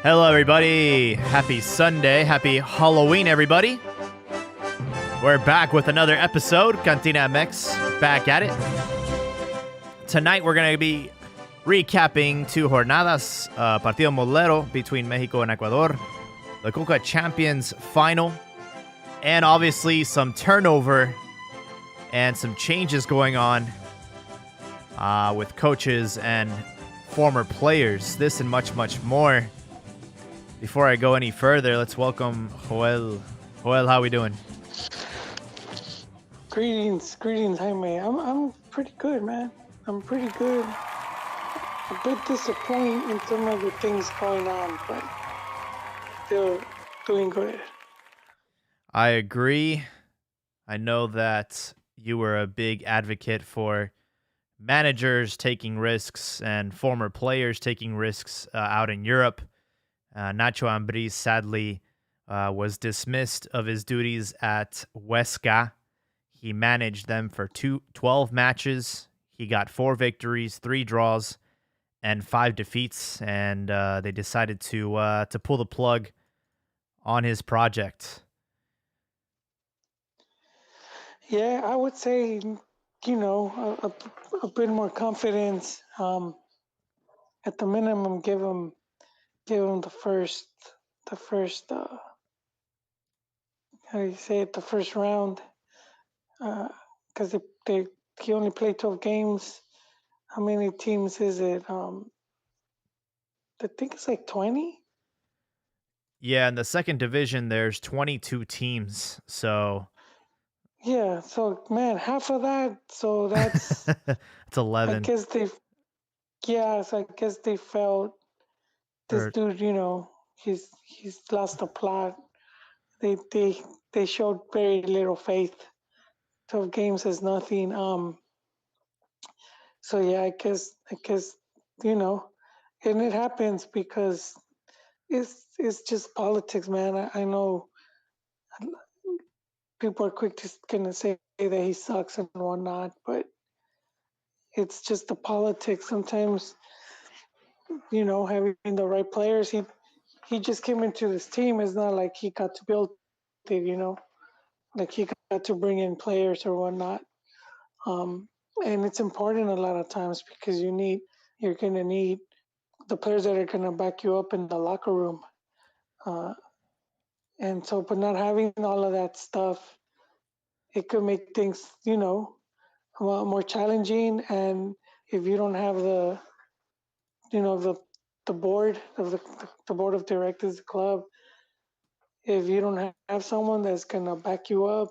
Hello, everybody. Happy Sunday. Happy Halloween, everybody. We're back with another episode. Cantina MX, back at it. Tonight, we're going to be recapping two jornadas, Partido Molero between Mexico and Ecuador, the Coca Champions final, and obviously some turnover and some changes going on with coaches and former players. This and much, much more. Before I go any further, let's welcome Joel. Joel, how we doing? Greetings, Jaime. I'm pretty good, man. I'm pretty good. A bit disappointed in some of the things going on, but still doing good. I agree. I know that you were a big advocate for managers taking risks and former players taking risks out in Europe. Nacho Ambriz sadly was dismissed of his duties at Huesca. He managed them for 12 matches. He got 4 victories, 3 draws, and 5 defeats, and they decided to pull the plug on his project. Yeah, I would say, a bit more confidence. At the minimum, give him the first, how do you say it, the first round, because he only played 12 games. How many teams is it? I think it's like 20. Yeah, in the second division, there's 22 teams, so Yeah, so man, half of that. So that's, it's 11. so I guess they felt this Or dude, he's lost the plot. They they they showed very little faith. 12 games is nothing. So yeah, I guess, you know, and it happens because it's just politics, man. I know people are quick to gonna say that he sucks and whatnot, but it's just the politics. Sometimes, having the right players, he just came into this team. It's not like he got to build it. Like he got to bring in players or whatnot. Um, and it's important a lot of times because you're gonna need the players that are gonna back you up in the locker room. Uh, and so, but not having all of that stuff, it could make things, a lot more challenging. And if you don't have you know, the the board of directors of the club, if you don't have someone that's gonna back you up,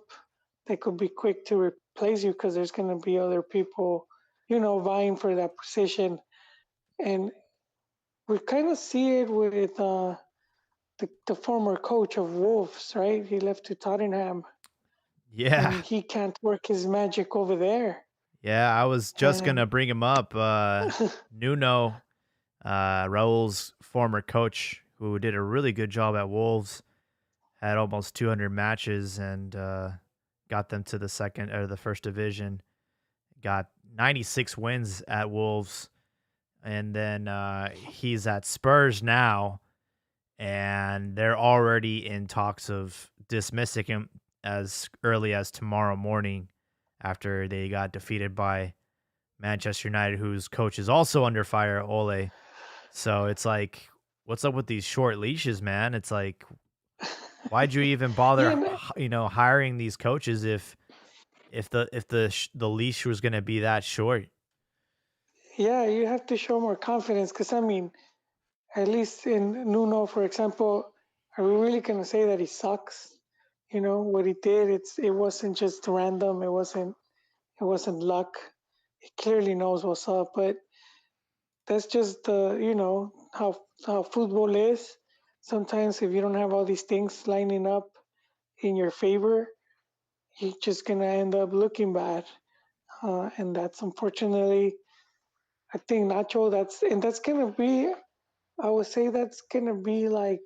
they could be quick to replace you because there's gonna be other people, vying for that position. And we kind of see it with the former coach of Wolves, right? He left to Tottenham, yeah. and he can't work his magic over there. Yeah, I was just going And to bring him up. Nuno, Raul's former coach, who did a really good job at Wolves, had almost 200 matches and got them to the second or the first division. Got 96 wins at Wolves, and then he's at Spurs now, and they're already in talks of dismissing him as early as tomorrow morning after they got defeated by Manchester United, whose coach is also under fire, Ole. So it's like, what's up with these short leashes, man? It's like, why'd you even bother, yeah, hiring these coaches if the leash was going to be that short? yeah, you have to show more confidence because I mean, at least in Nuno, for example, are we really gonna say that he sucks? What he did, it wasn't just random. It wasn't luck. He clearly knows what's up, but that's just how football is. Sometimes if you don't have all these things lining up in your favor, you're just gonna end up looking bad, and that's unfortunately, I think Nacho. That's gonna be. I would say that's gonna be like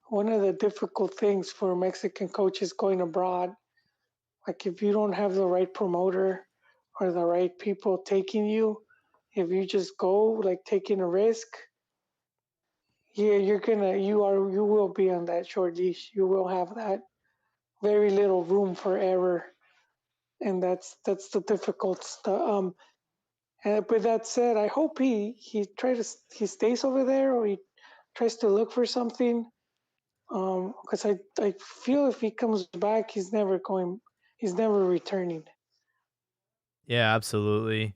one of the difficult things for Mexican coaches going abroad. Like if you don't have the right promoter or the right people taking you, if you just go like taking a risk, yeah, you will be on that short leash. You will have that very little room for error, and that's the difficult stuff. And with that said, I hope he stays over there, or he tries to look for something. Because I feel if he comes back, he's never returning. Yeah, absolutely.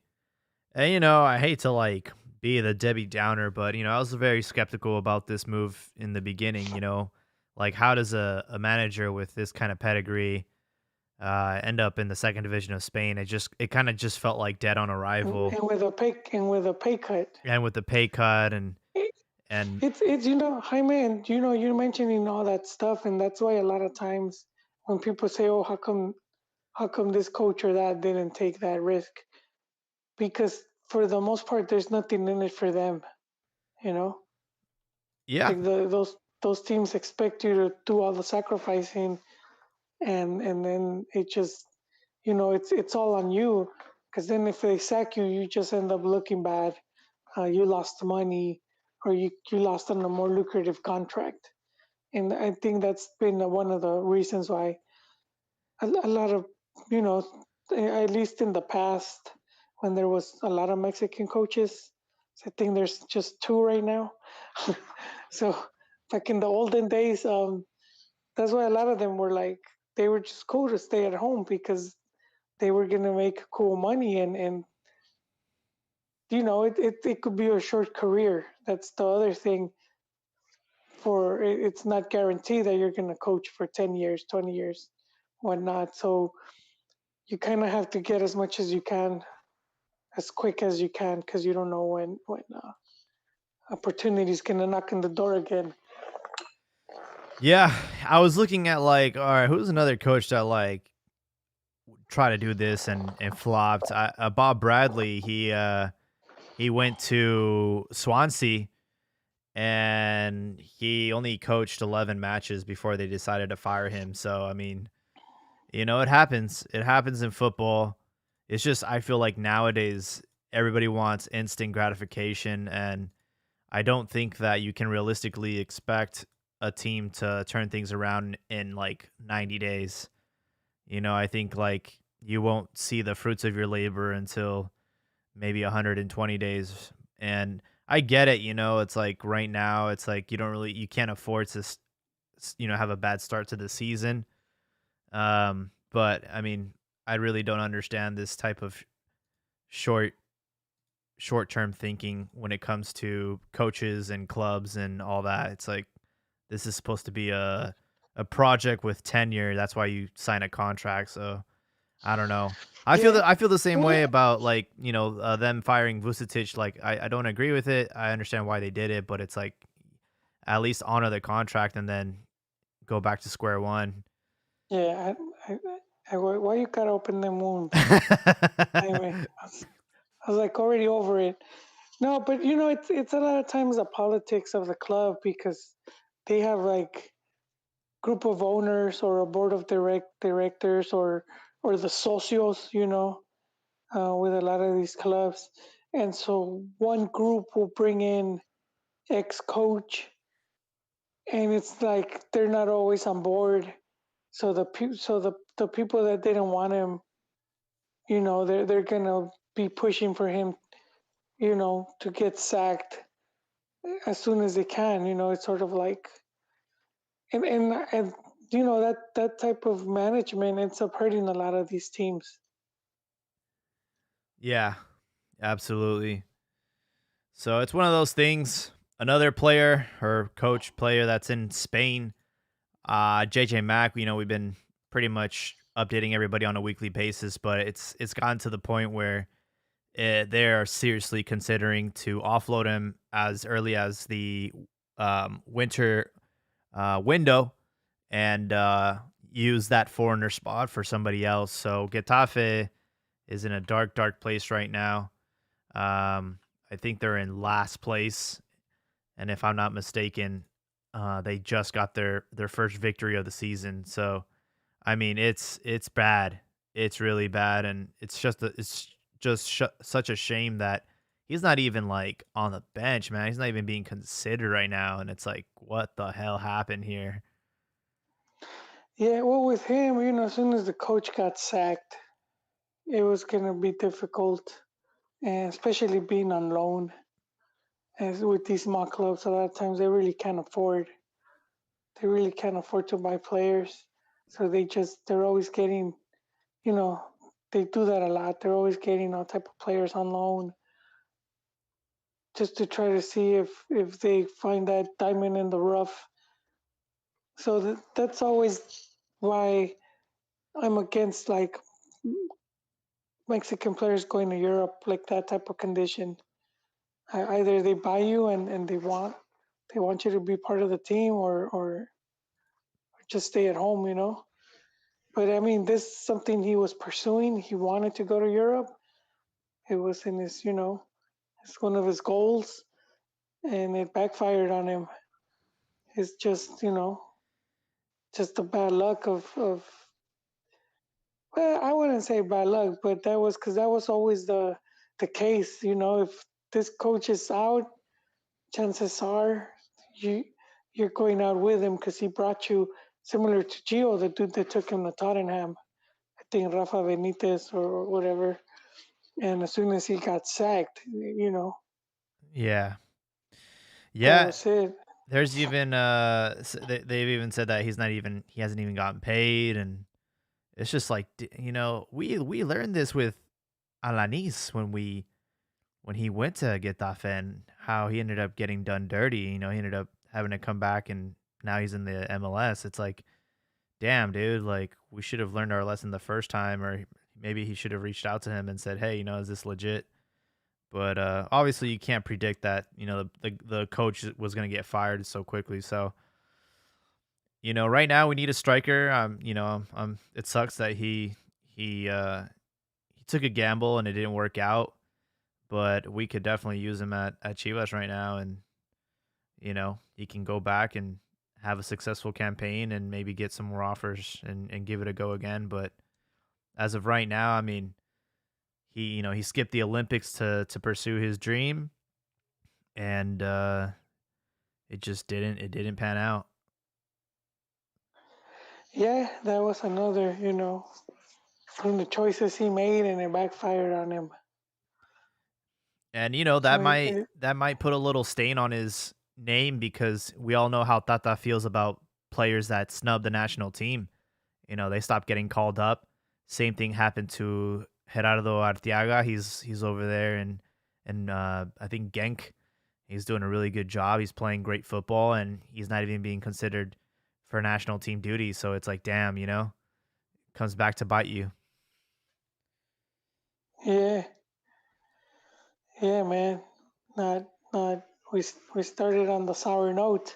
And you know, I hate to like be the Debbie Downer, but you know, I was very skeptical about this move in the beginning. You know, like how does a manager with this kind of pedigree end up in the second division of Spain? It kind of just felt like dead on arrival, And with a pay cut. and with the pay cut and It's Jaime, and you're mentioning all that stuff, and that's why a lot of times when people say, "Oh, how come this coach or that didn't take that risk?" Because for the most part, there's nothing in it for them. You know, yeah, like those teams expect you to do all the sacrificing, and then it just it's all on you. Because then if they sack you, you just end up looking bad. You lost money, or you lost on a more lucrative contract. And I think that's been one of the reasons why a lot of you know at least in the past when there was a lot of Mexican coaches, I think there's just two right now. So back in the olden days, that's why a lot of them were like they were just cool to stay at home because they were gonna make cool money, and it could be a short career. That's the other thing. It's not guaranteed that you're gonna coach for 10 years, 20 years, whatnot. So you kind of have to get as much as you can, as quick as you can, because you don't know when opportunity's gonna knock on the door again. yeah. I was looking at like, all right, who's another coach that like try to do this and flopped? Bob Bradley, he went to Swansea and he only coached 11 matches before they decided to fire him. So, I mean, you know, it happens. It happens in football. It's just, I feel like nowadays everybody wants instant gratification. And I don't think that you can realistically expect a team to turn things around in like 90 days. You know, I think like you won't see the fruits of your labor until maybe 120 days. And I get it, you know, it's like right now, it's like you can't afford to, have a bad start to the season. But I mean, I really don't understand this type of short, short term thinking when it comes to coaches and clubs and all that. It's like, this is supposed to be a project with tenure. That's why you sign a contract. So I don't know. Yeah, I feel the same well, way about like them firing Vucetic. Like I don't agree with it. I understand why they did it, but it's like at least honor the contract and then go back to square one. yeah. Why you gotta open them wounds? Anyway, I was like already over it. No, but it's a lot of times the politics of the club because they have like group of owners or a board of directors or the socios, with a lot of these clubs, and so one group will bring in ex coach, and it's like they're not always on board. So the people that didn't want him, they're gonna be pushing for him, to get sacked as soon as they can. It's sort of like and that type of management ends up hurting a lot of these teams. Yeah, absolutely. So it's one of those things. Another player or coach player that's in Spain, JJ Mack. You know, we've been pretty much updating everybody on a weekly basis, but it's gotten to the point where they are seriously considering to offload him as early as the winter window and use that foreigner spot for somebody else. So Getafe is in a dark, dark place right now. I think they're in last place, and if I'm not mistaken, they just got their first victory of the season. So I mean, it's bad. It's really bad, and it's just such a shame that he's not even like on the bench, man. He's not even being considered right now, and it's like, what the hell happened here? Yeah, well, with him, as soon as the coach got sacked, it was gonna be difficult, and especially being on loan. As with these small clubs, a lot of times they really can't afford. They really can't afford to buy players, so they're always getting, you know, they do that a lot. They're always getting all type of players on loan just to try to see if they find that diamond in the rough. So that's always why I'm against like Mexican players going to Europe, like that type of condition. Either they buy you and they want you to be part of the team, or just stay at home. But I mean, this is something he was pursuing. He wanted to go to Europe. It was in his, it's one of his goals, and it backfired on him. It's just the bad luck of. Well, I wouldn't say bad luck, but that was because that was always the case. If this coach is out, chances are you you're going out with him because he brought you, similar to Gio, the dude that took him to Tottenham. I think Rafa Benitez or whatever. And as soon as he got sacked, Yeah. that Yeah, was it. there's even, they've even said that he hasn't even gotten paid, and it's just like, we learned this with Alanis when he went to Getafe and how he ended up getting done dirty. He ended up having to come back, and now he's in the MLS. It's like, damn, dude, like, we should have learned our lesson the first time, or maybe he should have reached out to him and said, "Hey, is this legit?" But, obviously, you can't predict that, the coach was gonna get fired so quickly. So, right now we need a striker. It sucks that he took a gamble and it didn't work out, but we could definitely use him at Chivas right now, and, he can go back and have a successful campaign and maybe get some more offers and give it a go again. But as of right now, I mean, he skipped the Olympics to pursue his dream, and it didn't pan out. Yeah, that was another, from the choices he made, and it backfired on him. And So that might it that might put a little stain on his name, because we all know how Tata feels about players that snub the national team. They stop getting called up. Same thing happened to Gerardo Arteaga. He's over there, and I think Genk. He's doing a really good job. He's playing great football, and he's not even being considered for national team duty. So it's like, damn, comes back to bite you. yeah, yeah, man. Not we started on the sour note.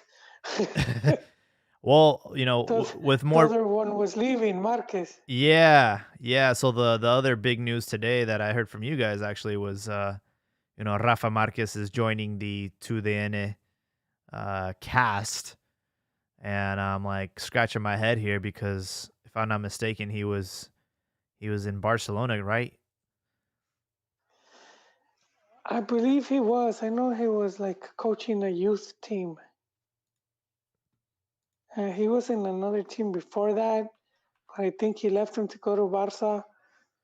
Well, the with the more. other one was leaving, Marquez. Yeah, yeah. So the other big news today that I heard from you guys actually was, Rafa Marquez is joining the To the N cast, and I'm like scratching my head here because if I'm not mistaken, he was in Barcelona, right? I believe he was. I know he was like coaching a youth team. He was in another team before that, but I think he left him to go to Barca.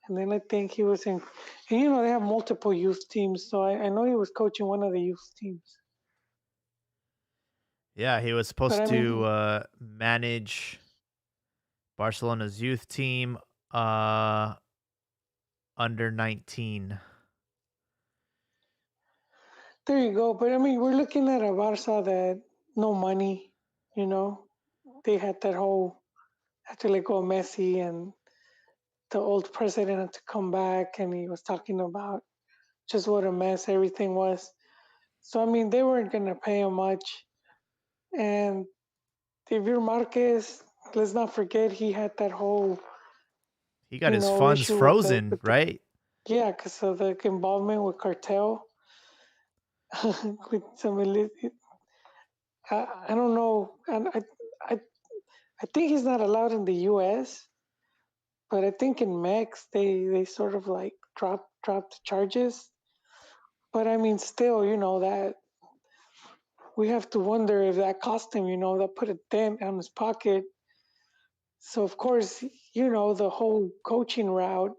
And then I think he was in, and they have multiple youth teams. So I know he was coaching one of the youth teams. Yeah, he was But supposed I to mean, manage Barcelona's youth team, uh, under 19. there you go. But I mean, we're looking at a Barca that no money, you know, they had that whole, had to let go of Messi, and the old president had to come back, and he was talking about just what a mess everything was. So, I mean, they weren't going to pay him much. And if you're Marquez, let's not forget he had that whole, He got his funds issue with frozen, the right? yeah, because of the involvement with cartel. With some I don't know, and I I think he's not allowed in the U.S., but I think in Mex they sort of like dropped the charges. But I mean, still, that we have to wonder if that cost him, that put a dent on his pocket. So, of course, the whole coaching route,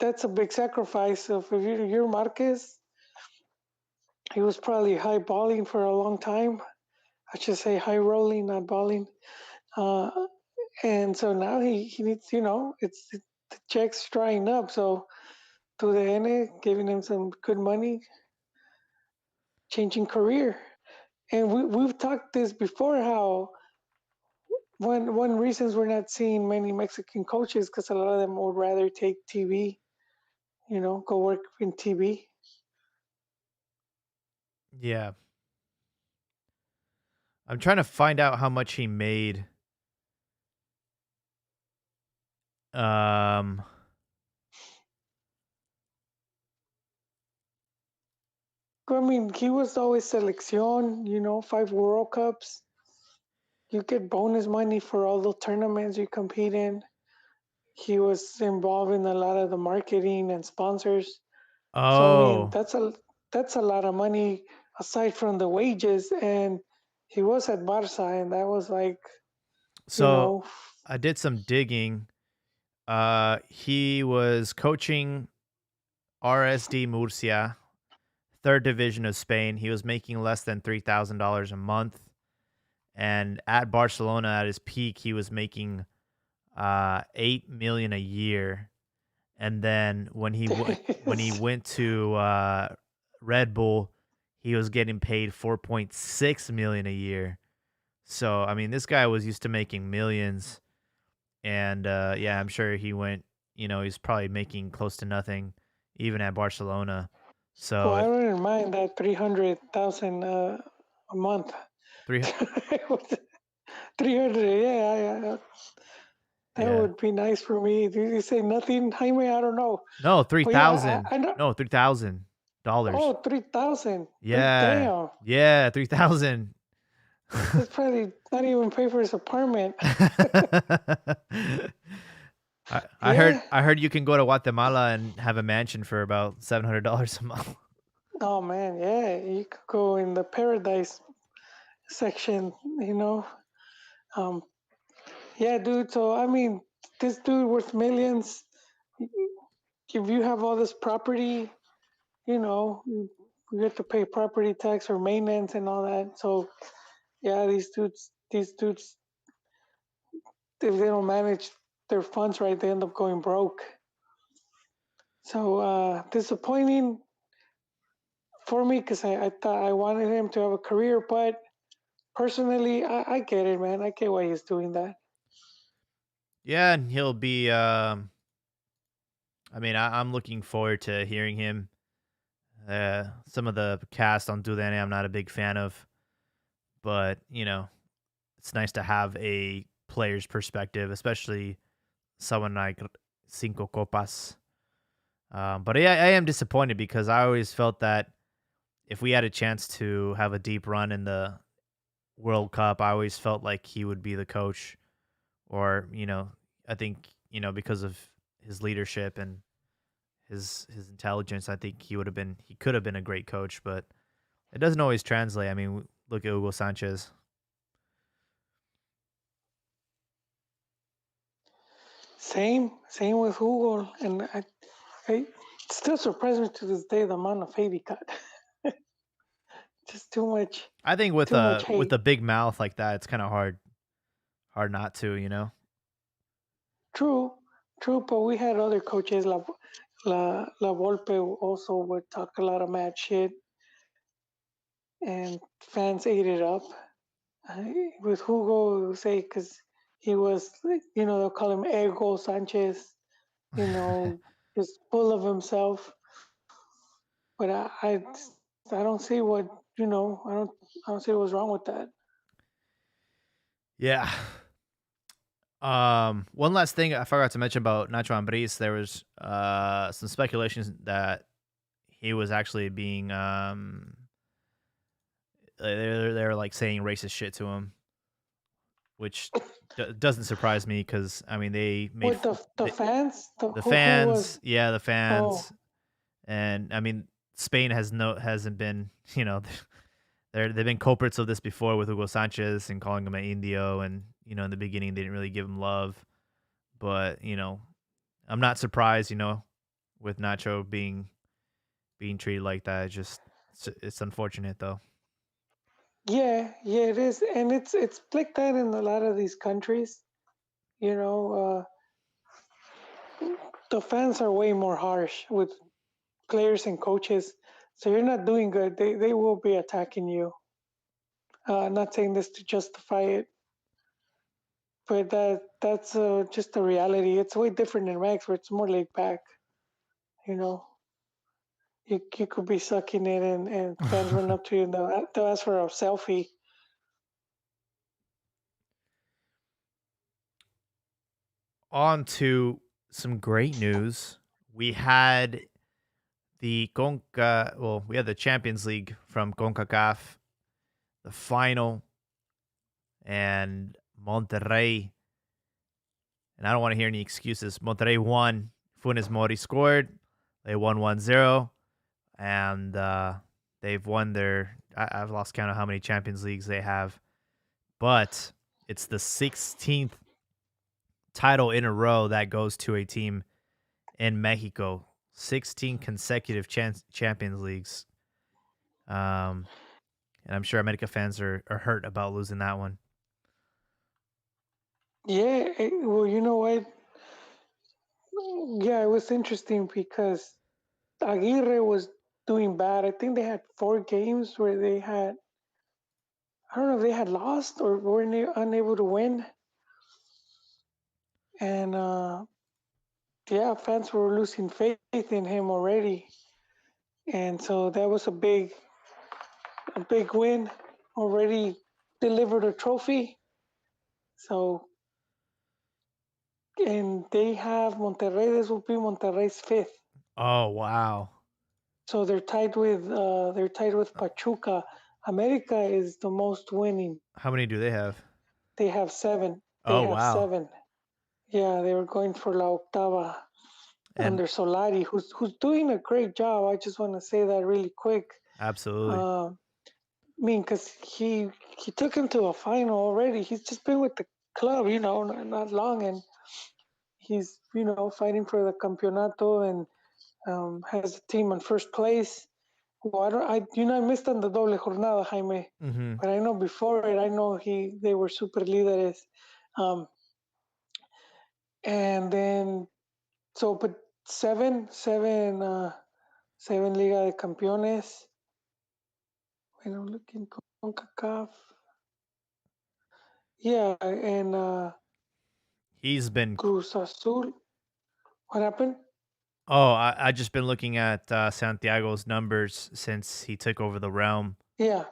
that's a big sacrifice. So if you're Marquez, he was probably high balling for a long time. I should say high rolling, not balling. Uh, and so now he needs, the check's drying up. So to the N, giving him some good money, changing career. And we've talked this before how one reasons we're not seeing many Mexican coaches because a lot of them would rather take TV, go work in TV. Yeah. I'm trying to find out how much he made. Um, I mean, he was always selección, 5 World Cups. You get bonus money for all the tournaments you compete in. He was involved in a lot of the marketing and sponsors. So I mean, oh, that's a lot of money aside from the wages. And he was at Barca, and that was like, you so know, I did some digging. He was coaching RSD Murcia, third division of Spain. He was making less than $3,000 a month. And at Barcelona, at his peak, he was making 8 million a year. And then when he it's, went to Red Bull, he was getting paid 4.6 million a year. So I mean, this guy was used to making millions, and yeah, I'm sure he went. He's probably making close to nothing, even at Barcelona. well, So I wouldn't mind that 300,000 a month. three, 300, yeah, yeah, that yeah, would be nice for me. Did you say nothing, Jaime? I don't know. no, three But yeah, thousand, I know. no, $3,000. Oh, 3,000. Yeah, Damn. yeah, 3,000. That's probably not even pay for his apartment. Yeah. I heard you can go to Guatemala and have a mansion for about $700 a month. Oh man, yeah. You could go in the paradise section, you know. Um, yeah, dude. So I mean, this dude worth millions. If you have all this property, you have to pay property tax or maintenance and all that. So yeah, these dudes, if they don't manage their funds right, they end up going broke. So disappointing for me because I thought I wanted him to have a career, but personally, I get it, man. I get why he's doing that. Yeah, and he'll be. I mean, I'm looking forward to hearing him. Some of the cast on Dudene, I'm not a big fan of, but it's nice to have a player's perspective, especially someone like Cinco Copas. But yeah, I am disappointed because I always felt that if we had a chance to have a deep run in the World Cup, I always felt like he would be the coach. Or I think because of his leadership and his intelligence, I think he could have been a great coach, but it doesn't always translate. I mean, look at Hugo Sanchez. Same with Hugo, and I still surprised me to this day the amount of hate he got. Just I think too much with hate. a big mouth like that, it's kind of hard not to. True, true, but we had other coaches. La Volpe also would talk a lot of mad shit, and fans ate it up. With Hugo, say because he was, like, they'll call him Ego Sanchez. Just full of himself. But I don't see what I don't see what's wrong with that. Yeah. One last thing I forgot to mention about Nacho Ambriz. There was some speculations that he was actually being they're like saying racist shit to him, which doesn't surprise me because I mean With the fans, the who was fans, yeah, the oh fans, and I mean Spain hasn't been they've been culprits of this before with Hugo Sanchez and calling him an Indio, and in the beginning they didn't really give him love, but I'm not surprised, with Nacho being treated like that. It's unfortunate though. yeah, yeah, it is, and it's like that in a lot of these countries. You know, the fans are way more harsh with players and coaches. So you're not doing good. They will be attacking you. Not saying this to justify it, but that's just the reality. It's way different in Max, where it's more laid back. You know, you could be sucking it, and fans run up to you and they'll ask for a selfie. On to some great news. We had we had the Champions League from CONCACAF, the final, and Monterrey. And I don't want to hear any excuses. Monterrey won. Funes Mori scored. They won 1-0, and they've won I've lost count of how many Champions Leagues they have, but it's the 16th title in a row that goes to a team in Mexico. 16 consecutive Champions Leagues. Um, and I'm sure America fans are hurt about losing that one. Yeah, well, you know what? Yeah, it was interesting because Aguirre was doing bad. I think they had 4 games where they had, I don't know if they had lost or were unable to win. And yeah, fans were losing faith in him already. And so that was a big win. Already delivered a trophy. So, and they have Monterrey. This will be Monterrey's fifth. Oh wow! So they're tied with Pachuca. America is the most winning. How many do they have? They have 7. They Oh have wow! 7. Yeah, they were going for La Octava And under Solari, who's doing a great job. I just want to say that really quick. absolutely. I mean, because he took him to a final already. He's just been with the club, not long, and he's fighting for the campeonato and has the team in first place. Well, I missed on the doble jornada, Jaime, Hmm. but I know before it, I know they were super líderes, um, and then but seven Liga de Campeones. When I'm looking CONCACAF, yeah, and He's been. Cruz Azul. What happened? Oh, I just been looking at Santiago's numbers since he took over the realm. Yeah,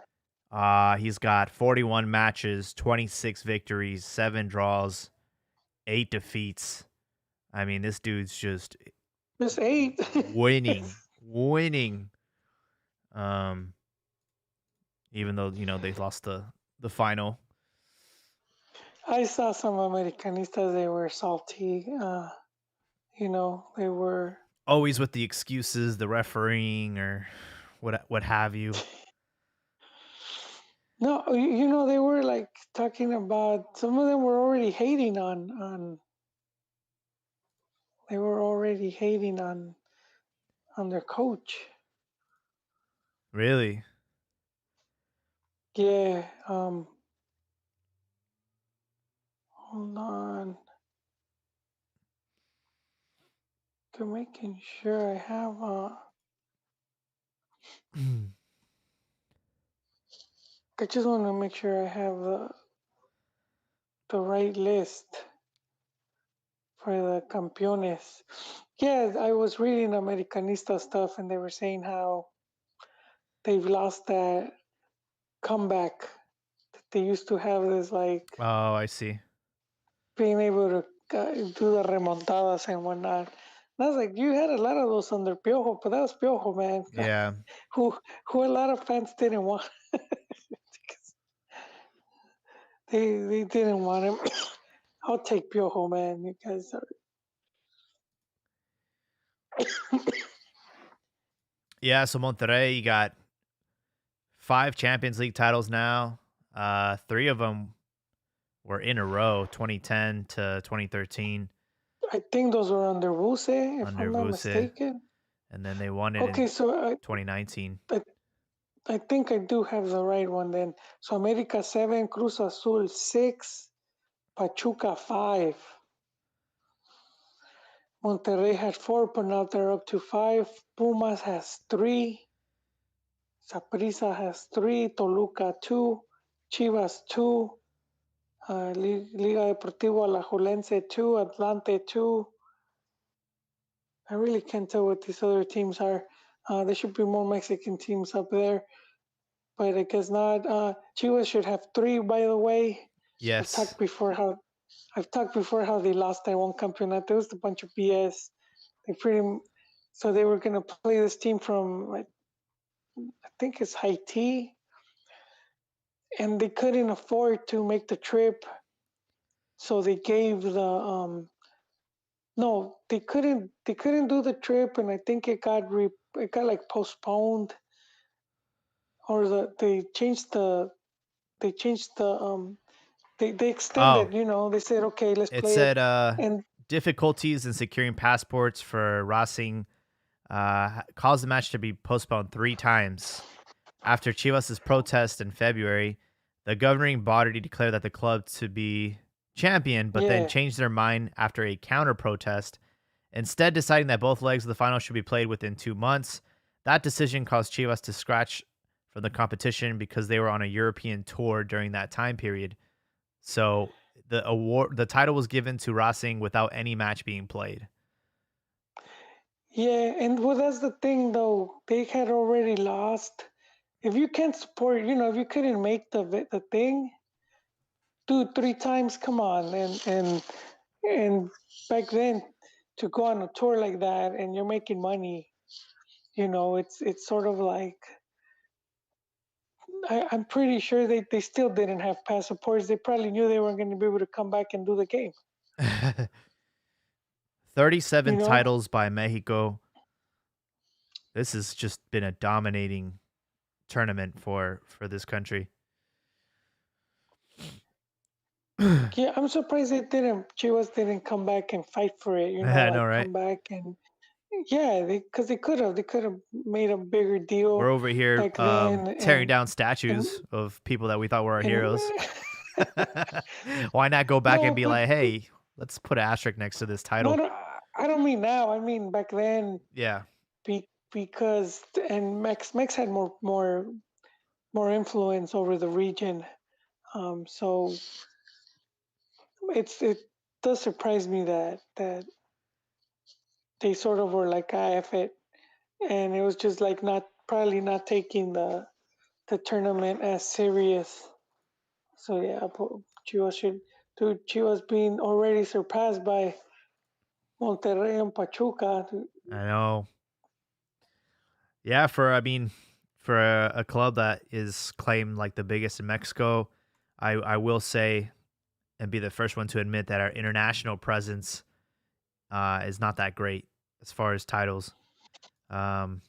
He's got 41 matches, 26 victories, 7 draws, 8 defeats. I mean, this dude's just just 8. winning. Um, even though they lost the final. I saw some Americanistas. They were salty. They were. Always with the excuses, the refereeing or what have you. No, they were like talking about. Some of them were already hating on. They were already hating on their coach. Really? Yeah. Hold on. I'm making sure I have. I just want to make sure I have the right list for the campeones. Yeah, I was reading Americanista stuff, and they were saying how they've lost that comeback. They used to have this like Oh, I see. being able to do the remontadas and whatnot. And I was like, you had a lot of those under Piojo, but that was Piojo, man. Yeah. who a lot of fans didn't want. They didn't want him. I'll take Piojo, man. You guys are. Yeah, so Monterrey, you got 5 Champions League titles now. 3 of them were in a row, 2010 to 2013 I think those were under Ruse, if under I'm not Vuse, mistaken. and then they won it Okay, in so 2019. I I think I do have the right one then. So America 7, Cruz Azul 6, Pachuca 5. Monterrey had 4, but now they're up to 5. Pumas has 3. Saprissa has 3. Toluca 2. Chivas 2. Liga Deportivo Alajuelense 2. Atlante 2. I really can't tell what these other teams are. There should be more Mexican teams up there, but I guess not. Chivas should have 3, by the way. I've Yes. talked before how I've talked before how they lost their one campeonato. It was a bunch of BS. They pretty so they were gonna play this team from I think it's Haiti, and they couldn't afford to make the trip, so they gave the no, they couldn't do the trip, and I think it got like postponed, or they changed the they Oh, extended. They said okay, let's it play it, said and difficulties in securing passports for Racing caused the match to be postponed 3 times. After Chivas' protest in February, the governing body declared that the club to be champion, but then yeah. changed their mind after a counter protest, instead deciding that both legs of the final should be played within 2 months. That decision caused Chivas to scratch from the competition because they were on a European tour during that time period. So the title was given to Racing without any match being played. Yeah, and well, that's the thing though. They had already lost. If you can't support, if you couldn't make the thing 2, 3 times, come on, and back then to go on a tour like that and you're making money, it's sort of like I'm pretty sure they still didn't have passports. They probably knew they weren't going to be able to come back and do the game. 37 You know? titles by Mexico. This has just been a dominating tournament for this country. Yeah, I'm surprised they didn't. Chivas didn't come back and fight for it. I know, Like right? come back and yeah, because they could have made a bigger We're deal over here back then, tearing and down and statues of people that we thought were our and heroes. Why not go back and no, be but like, hey, let's put an asterisk next to this not. title? I don't mean now. I mean back then, Yeah. because and Mex had more influence over the region. So it does surprise me that they sort of were like, I F it, and it was just like not probably not taking the tournament as serious. So yeah, Chivas should. Dude, Chivas being already surpassed by Monterrey and Pachuca. I know. Yeah, for a club that is claimed like the biggest in Mexico, I will say and be the first one to admit that our international presence is not that great as far as titles. Um,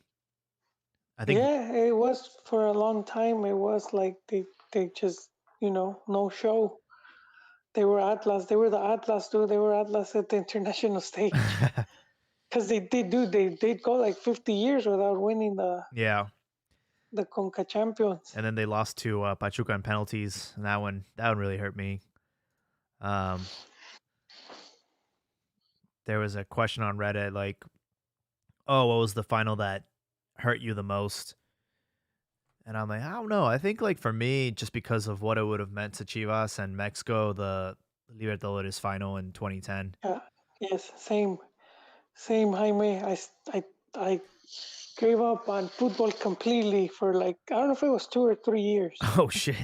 I think Yeah, it was for a long time. It was like they just no show. They were Atlas. They were the Atlas, dude. They were Atlas at the international stage. Because they'd go like 50 years without winning yeah, the Conca Champions. and then they lost to Pachuca in penalties, and that one really hurt me. Um, there was a question on Reddit like, "Oh, what was the final that hurt you the most?" And I'm like, I don't know. I think like for me, just because of what it would have meant to Chivas and Mexico, the Libertadores final in 2010. Yeah, yes, same, Jaime. I gave up on football completely for like I don't know if it was 2 or 3 years. Oh shit.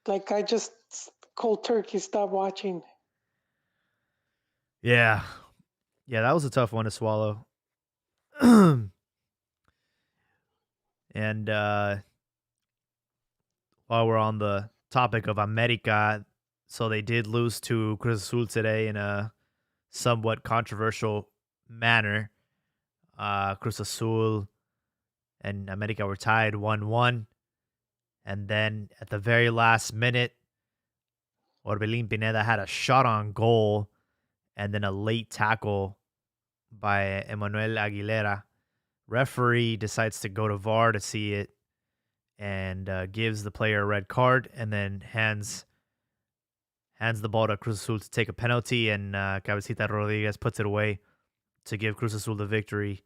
Like I just cold turkey stopped watching. Yeah. Yeah, that was a tough one to swallow. And while we're on the topic of America, so they did lose to Cruz Azul today in a somewhat controversial manner. Cruz Azul and America were tied 1-1. And then at the very last minute, Orbelin Pineda had a shot on goal and then a late tackle by Emmanuel Aguilera. Referee decides to go to VAR to see it and gives the player a red card and then hands the ball to Cruz Azul to take a penalty. And Cabecita Rodriguez puts it away to give Cruz Azul the victory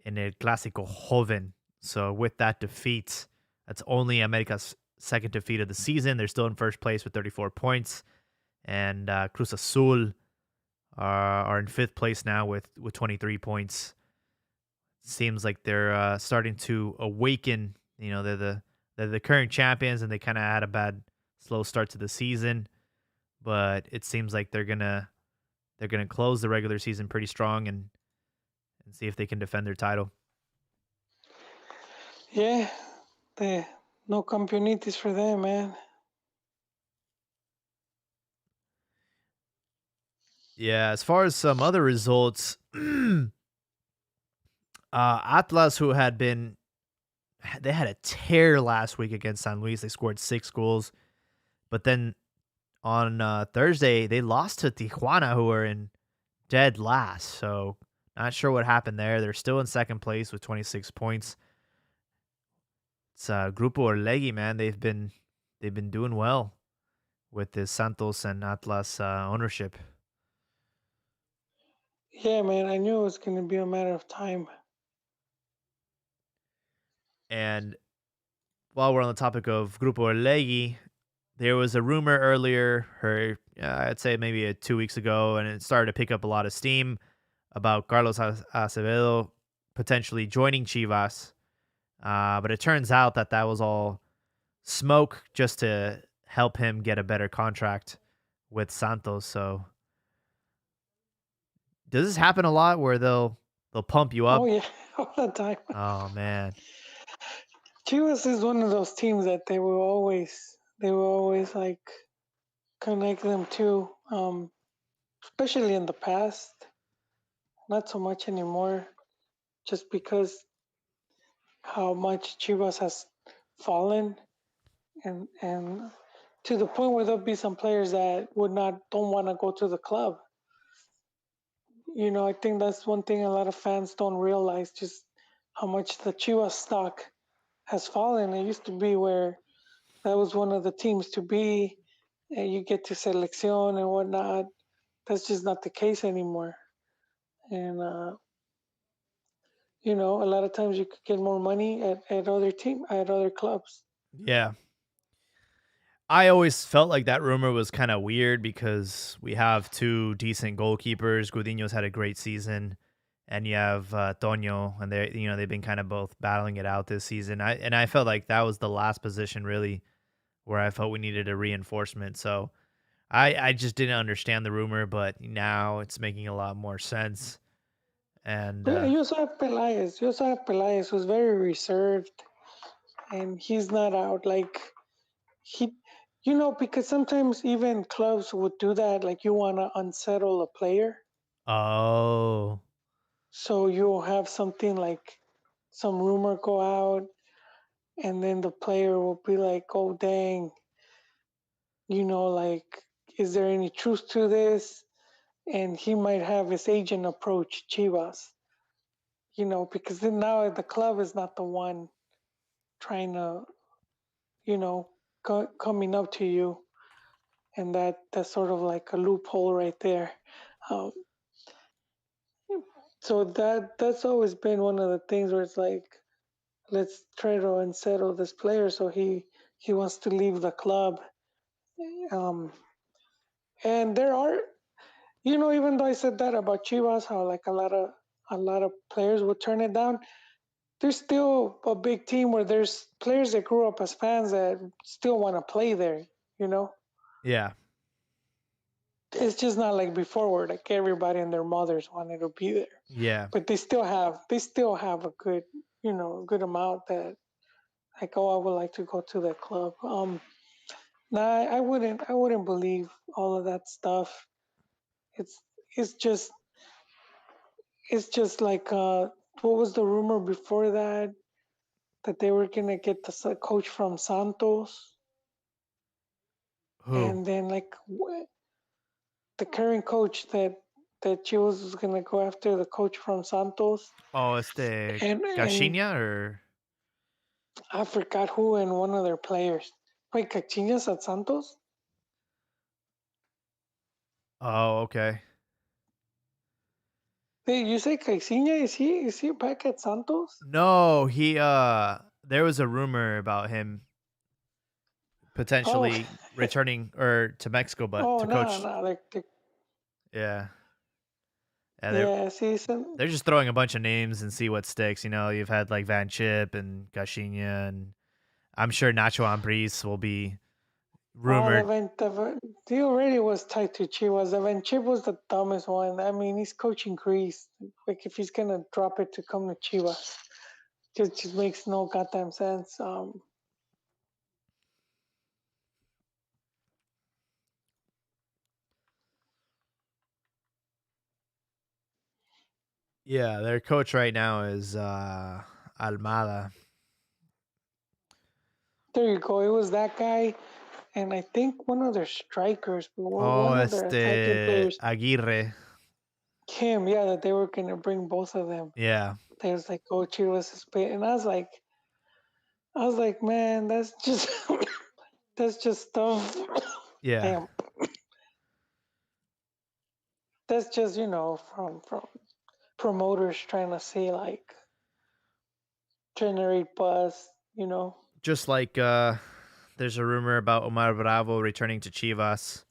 in El Clásico Joven. So with that defeat, that's only America's second defeat of the season. They're still in first place with 34 points. And Cruz Azul are in fifth place now with 23 points. Seems like they're starting to awaken. You know, they're the current champions, and they kind of had a bad slow start to the season. But it seems like they're gonna close the regular season pretty strong and see if they can defend their title. Yeah, the no campeonitis for them, man. Yeah, as far as some other results, Atlas, who had been they had a tear last week against San Luis. They scored 6 goals, but then on Thursday they lost to Tijuana, who are in dead last. So not sure what happened there. They're still in second place with 26 points. It's Grupo Orlegui, man. They've been doing well with this Santos and Atlas ownership. Yeah, man, I knew it was going to be a matter of time. And while we're on the topic of Grupo Orlegui, there was a rumor earlier, or I'd say maybe 2 weeks ago, and it started to pick up a lot of steam about Carlos Acevedo potentially joining Chivas. But it turns out that that was all smoke just to help him get a better contract with Santos. So does this happen a lot where they'll pump you Oh up? yeah, all the time. Oh man. Chivas is one of those teams that they will always like connect them to, especially in the past. Not so much anymore, just because how much Chivas has fallen, and to the point where there'll be some players that don't want to go to the club. I think that's one thing a lot of fans don't realize, just how much the Chivas stock has fallen. It used to be where that was one of the teams to be, and you get to selección and whatnot. That's just not the case anymore. And a lot of times you could get more money at other clubs. Yeah. I always felt like that rumor was kind of weird because we have two decent goalkeepers. Gudiño's had a great season, and you have Toño, and they've been kind of both battling it out this season. I felt like that was the last position really where I felt we needed a reinforcement. So I just didn't understand the rumor, but now it's making a lot more sense. And But you also have Pelaez. You also have Pelaez, who's very reserved, and he's not out like he. Because sometimes even clubs would do that. Like, you want to unsettle a player, oh so you'll have something like some rumor go out, and then the player will be like, "Oh dang, like, is there any truth to this?" And he might have his agent approach Chivas, because then now the club is not the one trying to, coming up to you, and that's sort of like a loophole right there. Um, so that's always been one of the things where it's like, let's try to unsettle this player so he wants to leave the club. Um, and there are, even though I said that about Chivas, how like a lot of players would turn it down, there's still a big team where there's players that grew up as fans that still want to play there. You know, yeah, it's just not like before where like everybody and their mothers wanted to be there, yeah. but they still have a good, good amount that like, oh, I would like to go to that club. Nah, I wouldn't believe all of that stuff. It's it's just it's just like what was the rumor before that they were gonna get the coach from Santos, Who? and then like the current coach that Chivas was gonna go after the coach from Santos, Oh, and Caixinha or I forgot who and one of their players. Wait, Cachinas at Santos? oh, okay. Hey, you say Caixinha? Is he back at Santos? No, there was a rumor about him Oh, potentially returning or to Mexico, but oh to no, coach. no, like Yeah. Yeah, yeah. See, some, they're just throwing a bunch of names and see what sticks. You've had like Van Chip and Caixinha, and I'm sure Nacho Ambriz will be oh, rumored. he already was tied to Chivas. The Van Chip was the dumbest one. I mean, he's coaching Greece. Like if he's gonna drop it to come to Chivas, just makes no goddamn sense. Yeah, their coach right now is Almada. There you go. It was that guy, and I think one of their strikers, but Oh, one of their attacking players, Aguirre. Kim. Yeah, that they were gonna bring both of them. Yeah, They was like, "Oh, Chivas is pay," and I was like, man, that's just that's just stuff. yeah, Damn, that's just from promoters trying to say like generate buzz. You know, just like there's a rumor about Omar Bravo returning to Chivas.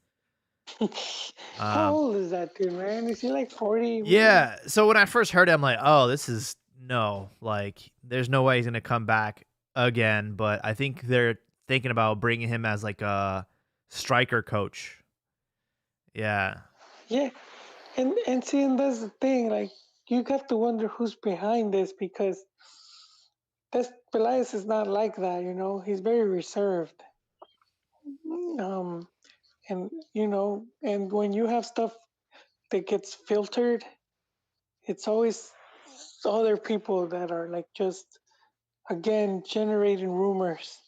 how Um, old is that dude, man? Is he like 40? yeah. So when I first heard it, I'm like, oh, this is no, like, there's no way he's gonna come back again. But I think they're thinking about bringing him as like a striker coach. Yeah, Yeah, and see, and that's the thing. Like, you have to wonder who's behind this because this Pelaez is not like that. He's very reserved. Um, and when you have stuff that gets filtered, it's always other people that are like just again generating rumors.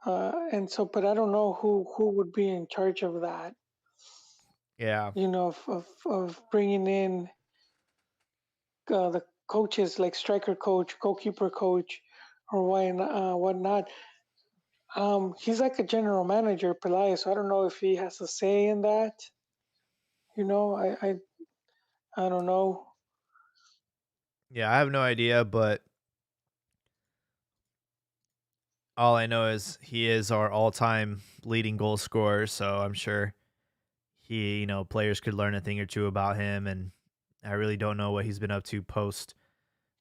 And so, but I don't know who would be in charge of that. yeah, Of bringing in the coaches like striker coach, goalkeeper coach, or whatnot. He's like a general manager, Pelaez. So I don't know if he has a say in that. I don't know. yeah. I have no idea, but all I know is he is our all-time leading goal scorer. So I'm sure players could learn a thing or two about him, and I really don't know what he's been up to post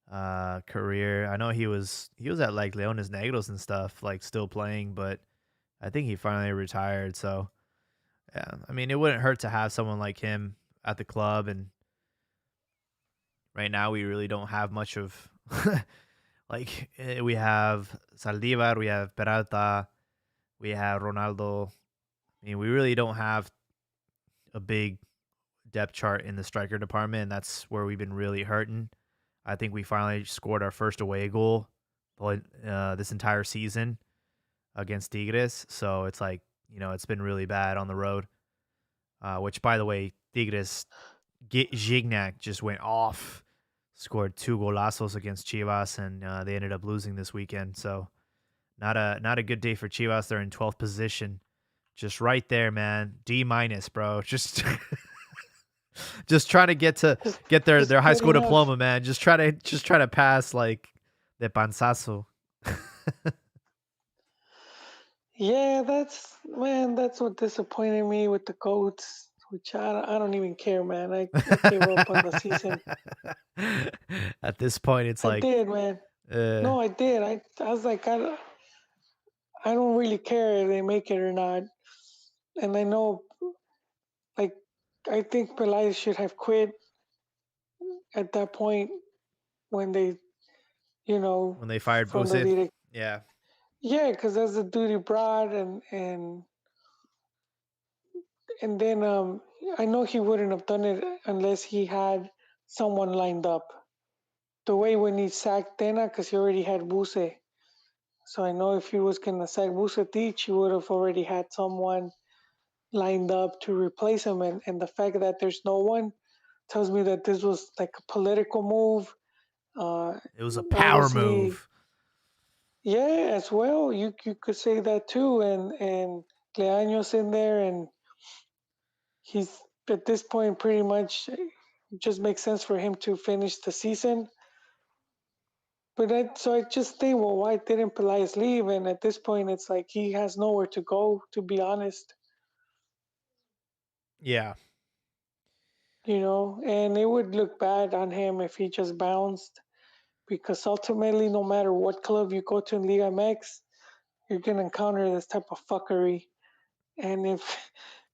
career. I know he was at like Leones Negros and stuff, like still playing, but I think he finally retired. So yeah, I mean, it wouldn't hurt to have someone like him at the club. And right now, we really don't have much of like we have Saldivar, we have Peralta, we have Ronaldo. I mean, we really don't have a big depth chart in the striker department, and that's where we've been really hurting. I think we finally scored our first away goal this entire season against Tigres. So it's like, it's been really bad on the road. Which, by the way, Tigres, Gignac just went off, scored two golazos against Chivas, and they ended up losing this weekend. So not a good day for Chivas. They're in 12th position, just right there, man. D minus, bro. Just trying to Just get just their high good school enough. diploma, man. Just try to pass like the panzazo. Yeah, that's man. That's what disappointed me with the goats. Which I don't even care, man. I gave up on the season. At this point, it's I like, did, man. uh, No, I did. I was like, I don't really care if they make it or not. And I know, like, I think Pelaez should have quit at that point when they, when they fired from the Buse. direct, Yeah. Yeah, because that's the dude he brought, and then I know he wouldn't have done it unless he had someone lined up. The way when he sacked Tena, because he already had Buse. So I know if he was gonna sack Bucetich, he would have already had someone lined up to replace him. And the fact that there's no one tells me that this was like a political move. Uh, It was a power Obviously, move. yeah, as well. You could say that too. And Leaños in there, and he's at this point pretty much just makes sense for him to finish the season. So I just think, well, why didn't Pelias leave? And at this point, it's like he has nowhere to go. To be honest, Yeah. and it would look bad on him if he just bounced, because ultimately, no matter what club you go to in Liga MX, you're gonna encounter this type of fuckery. And if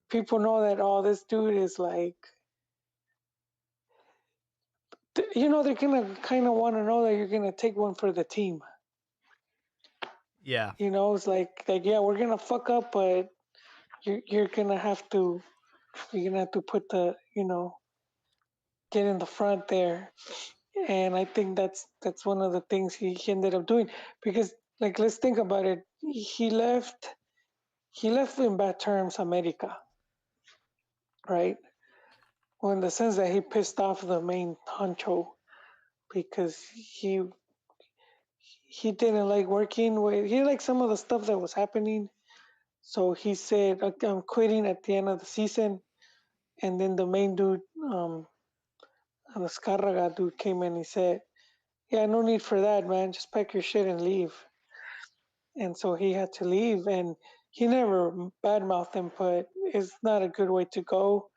people know that, oh, this dude is like, they're gonna kind of want to know that you're gonna take one for the team. Yeah. It's like yeah, we're gonna fuck up, but you're gonna have to put get in the front there. And I think that's one of the things he ended up doing, because like, let's think about it. He left in bad terms America, right? Well, in the sense that he pissed off the main honcho, because he didn't like working with, he liked some of the stuff that was happening. So he said, "Okay, I'm quitting at the end of the season." And then the main dude, the Scarraga dude, came in. He said, "Yeah, no need for that, man. Just pack your shit and leave." And so he had to leave. And he never badmouthed him, but it's not a good way to go.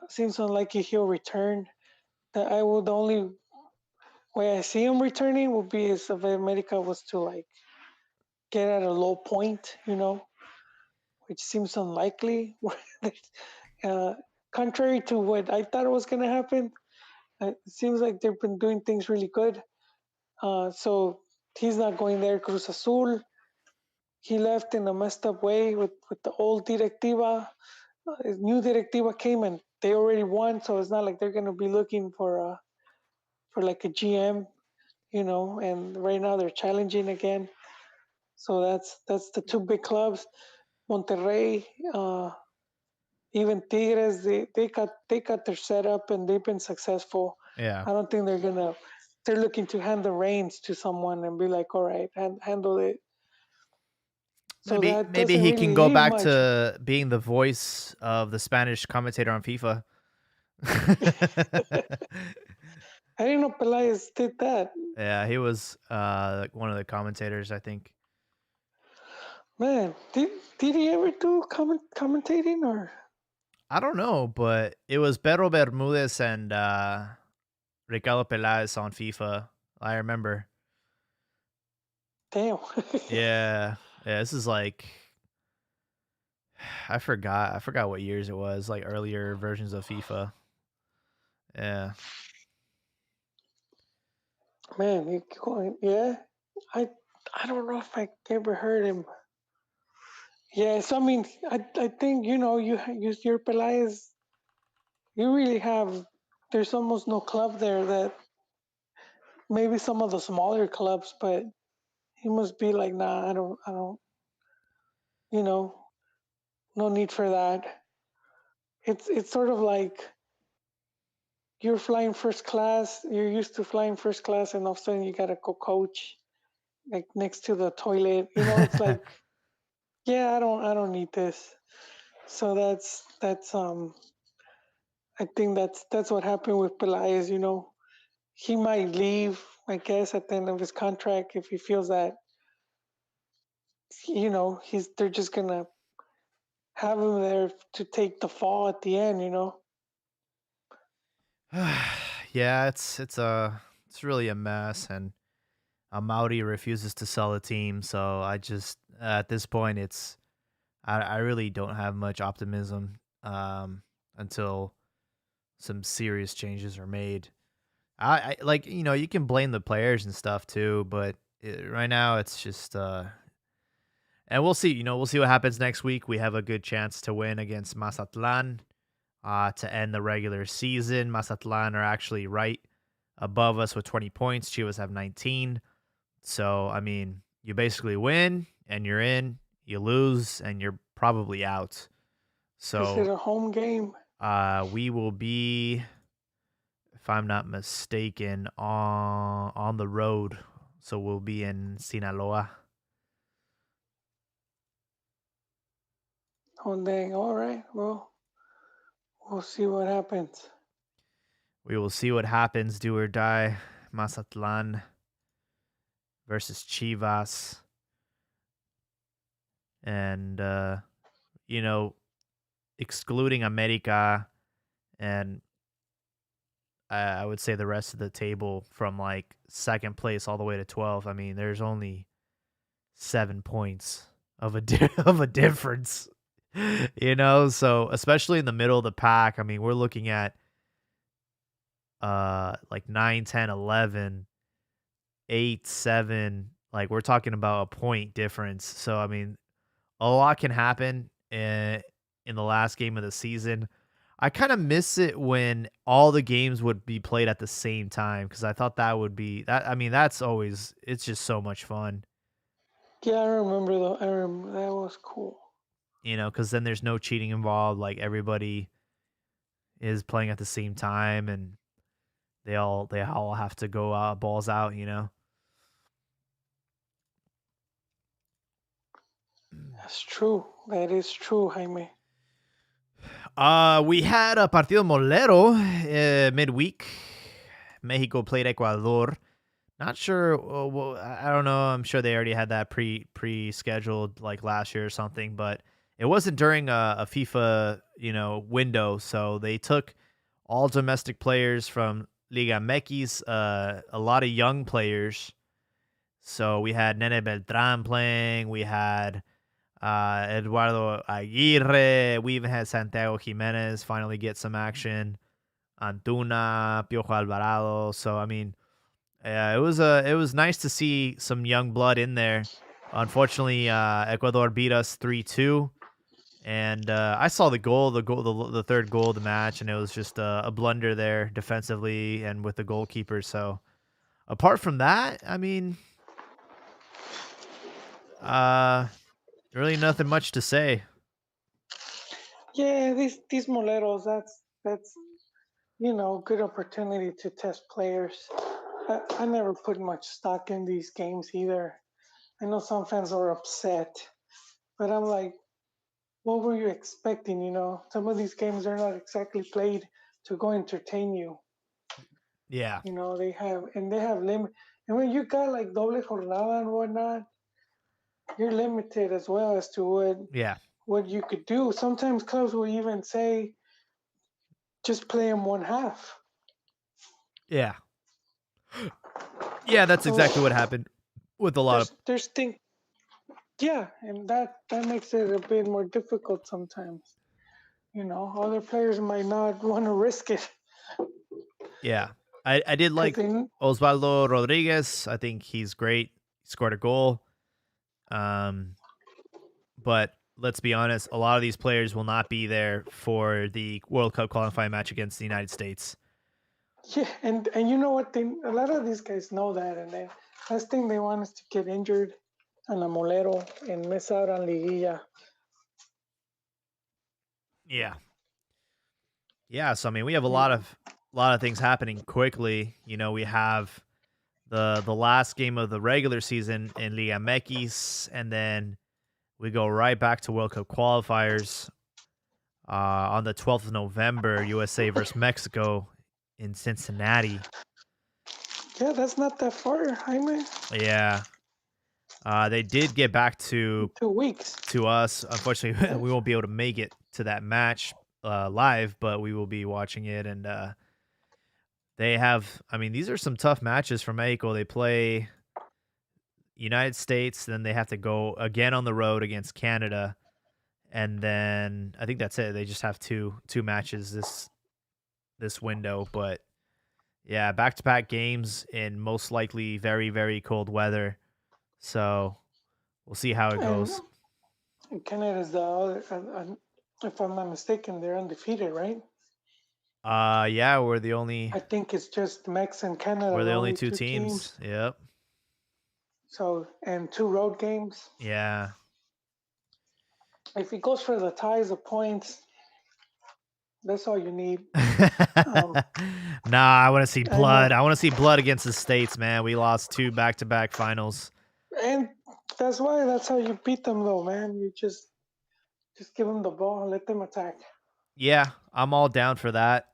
Seems unlikely he'll return. The only way I see him returning would be is if America was to like get at a low point, which seems unlikely. uh, Contrary to what I thought was going to happen, it seems like they've been doing things really good. So he's not going there. Cruz Azul, he left in a messed up way with the old directiva. New directiva came and they already won, so it's not like they're going to be looking for like a GM, And right now they're challenging again. So that's the two big clubs. Monterrey, even Tigres, they got their setup and they've been successful. Yeah. I don't think they're looking to hand the reins to someone and be like, all right, handle it. So Maybe that maybe doesn't he really can go leave back much. to being the voice of the Spanish commentator on FIFA. I didn't know Pelaez did that. Yeah, he was like one of the commentators, I think. Man, did he ever do commentating or I don't know, but it was Pedro Bermudez and Ricardo Peláez on FIFA. I remember. damn? Yeah. Yeah, this is like I forgot what years it was, like earlier versions of FIFA. Yeah. Man, you going? Yeah, I I don't know if I ever heard him. Yeah, so I mean, I think you your Pelaez. You really have. There's almost no club there that maybe some of the smaller clubs, but he must be like, nah, I don't, you know, no need for that. It's sort of like you're flying first class. You're used to flying first class, and all of a sudden you gotta go coach like next to the toilet. It's like, yeah, I don't need this. So that's. I think that's what happened with Pelaez. He might leave, I guess, at the end of his contract if he feels that they're just gonna have him there to take the fall at the end. Yeah, it's really a mess and Mauri refuses to sell the team, so I just at this point I really don't have much optimism until some serious changes are made. I like you can blame the players and stuff too, but right now it's just and we'll see. We'll see what happens next week. We have a good chance to win against Mazatlan to end the regular season. Mazatlan are actually right above us with 20 points. Chivas have 19. So, I mean, you basically win and you're in, you lose and you're probably out. Is it So, a home game? we will be, if I'm not mistaken, on the road. So we'll be in Sinaloa. Oh dang! All right. Well, we'll see what happens. We will see what happens, do or die. Mazatlan versus Chivas. And you know, excluding America and I would say the rest of the table from like second place all the way to 12. I mean, there's only 7 points of of a difference, So especially in the middle of the pack, I mean, we're looking at like 9, 10, 11, 8, 7. Like we're talking about a point difference. So I mean, a lot can happen in the last game of the season. I kind of miss it when all the games would be played at the same time because I thought that would be that. I mean, that's always it's just so much fun, Yeah, I remember though. I remember that was cool. because then there's no cheating involved. Like everybody is playing at the same time, and they all have to go balls out. That's true. That is true, Jaime. We had a partido molero midweek. Mexico played Ecuador. Not sure. Well, I don't know. I'm sure they already had that pre scheduled like last year or something, but it wasn't during a FIFA window. So they took all domestic players from Liga MX, a lot of young players. So we had Nene Beltran playing. We had Eduardo Aguirre. We even had Santiago Jimenez finally get some action. Antuna, Piojo Alvarado. So I mean, yeah, it was nice to see some young blood in there. Unfortunately, Ecuador beat us 3-2, and I saw the third goal of the match, and it was just a blunder there defensively and with the goalkeeper. So apart from that, I mean, uh, really nothing much to say. Yeah, these moleros. That's good opportunity to test players. I never put much stock in these games either. I know some fans are upset, but I'm like, what were you expecting? Some of these games are not exactly played to go entertain you. Yeah, They have limit. And when you got like doble jornada and whatnot, you're limited as well as to yeah, what you could do. Sometimes clubs will even say just play them one half. yeah, yeah. That's So exactly what happened with a lot of. there's things, yeah, and that makes it a bit more difficult sometimes. Other players might not want to risk it Yeah, I did because like Osvaldo Rodriguez. I think he's great. He scored a goal. Um, but let's be honest, a lot of these players will not be there for the World Cup qualifying match against the United States. yeah, and you know what? A lot of these guys know that, and then last thing they want is to get injured on a molero and miss out on liguilla. Yeah. Yeah, so I mean, we have a You know, lot of things happening quickly. We have the last game of the regular season in Liga MX, and then we go right back to World Cup qualifiers on the 12th of November, USA versus Mexico in Cincinnati. yeah, that's not that far, Jaime. Yeah, they did get back 2 weeks. to us. Unfortunately, we That's, won't be able to make it to that match live, but we will be watching it. And they have, I mean, these are some tough matches for Mexico. They play United States, then they have to go again on the road against Canada, and then I think that's it. They just have two matches this window, but yeah, back to back games in most likely very very cold weather. So we'll see how it And goes. Canada's the other, if I'm not mistaken, they're undefeated, right? Yeah, I think it's just Mex and Canada, we're the the only only two two teams. teams. Yep. So, and two road games. Yeah. If it goes for the ties of points, that's all you need. Um, Nah, I want to see I blood. know, I want to see blood against the states, man. We lost two back-to-back finals. and that's how you beat them, though, man. You just give them the ball and let them attack. Yeah, I'm all down for that.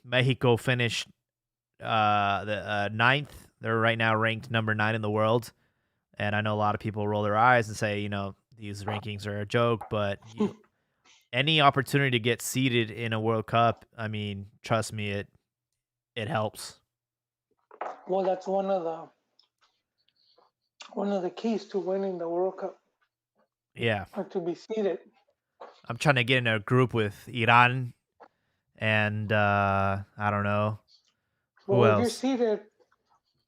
Mexico finished the ninth. They're right now ranked number 9 in the world, and I know a lot of people roll their eyes and say, these rankings are a joke. But any opportunity to get seeded in a World Cup, I mean, trust me, it helps. Well, that's one of the keys to winning the World Cup, Yeah, or to be seeded. I'm trying to get in a group with Iran and I don't know who Well, if you're else. seeded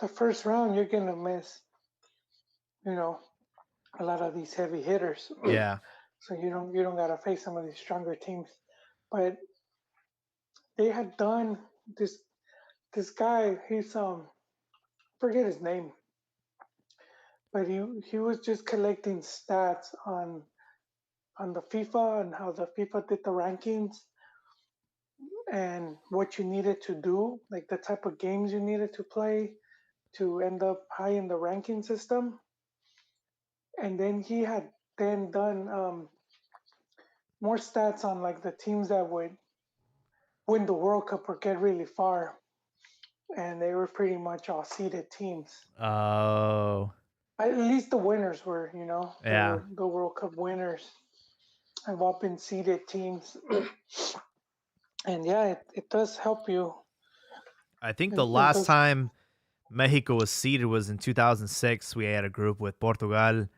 the first round, you're gonna miss, you know, a lot of these heavy hitters. Yeah. So you don't gotta face some of these stronger teams. But they had done this guy. He's forget his name, but he was just collecting stats on the FIFA and how the FIFA did the rankings and what you needed to do, like the type of games you needed to play to end up high in the ranking system. And then he had then done more stats on like the teams that would win the World Cup or get really far, and they were pretty much all seeded teams. Oh, At least the winners were, they yeah. were the World Cup winners have all been seeded teams, and yeah, it does help you. I think the It last does. time Mexico was seeded was in 2006. We had a group with Portugal,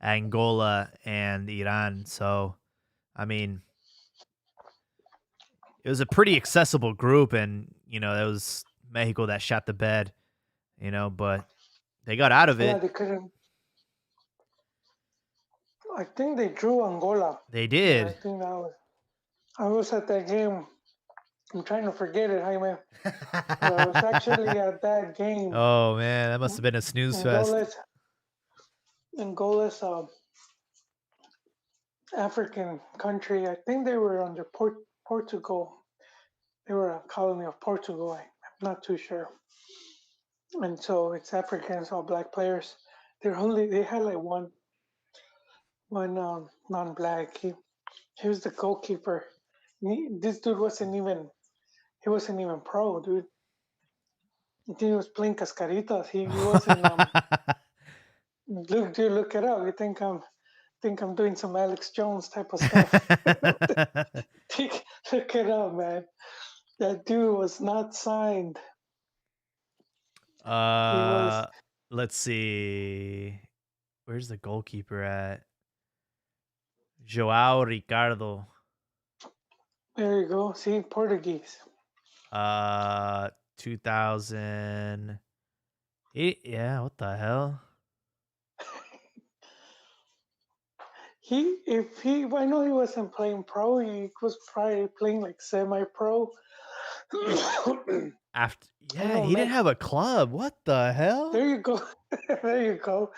Angola, and Iran. So, I mean, it was a pretty accessible group, and it was Mexico that shot the bed. But they got out of Yeah, it. they couldn't. I think they drew Angola. They Yeah, I did. think that was. I was at that game. I'm trying to forget it, Jaime, but I was actually at that game. Oh man, that must have been a snooze fest. Angola's Angola's African country. I think they were under Portugal. They were a colony of Portugal. I'm not too sure. And so it's Africans, all black players. They had like one non-black. He was the goalkeeper. This dude wasn't even pro, dude. I think he was playing cascaritas. He wasn't look it up. You think I'm doing some Alex Jones type of stuff. Look it up, man. That dude was not signed. He was uh, let's see. Where's the goalkeeper at? Joao Ricardo. There you go. See, Portuguese. 2008. Yeah, what the hell? I know he wasn't playing pro. He was probably playing like semi-pro. I After yeah, know, he didn't Max. have a club. What the hell? There you go. There you go.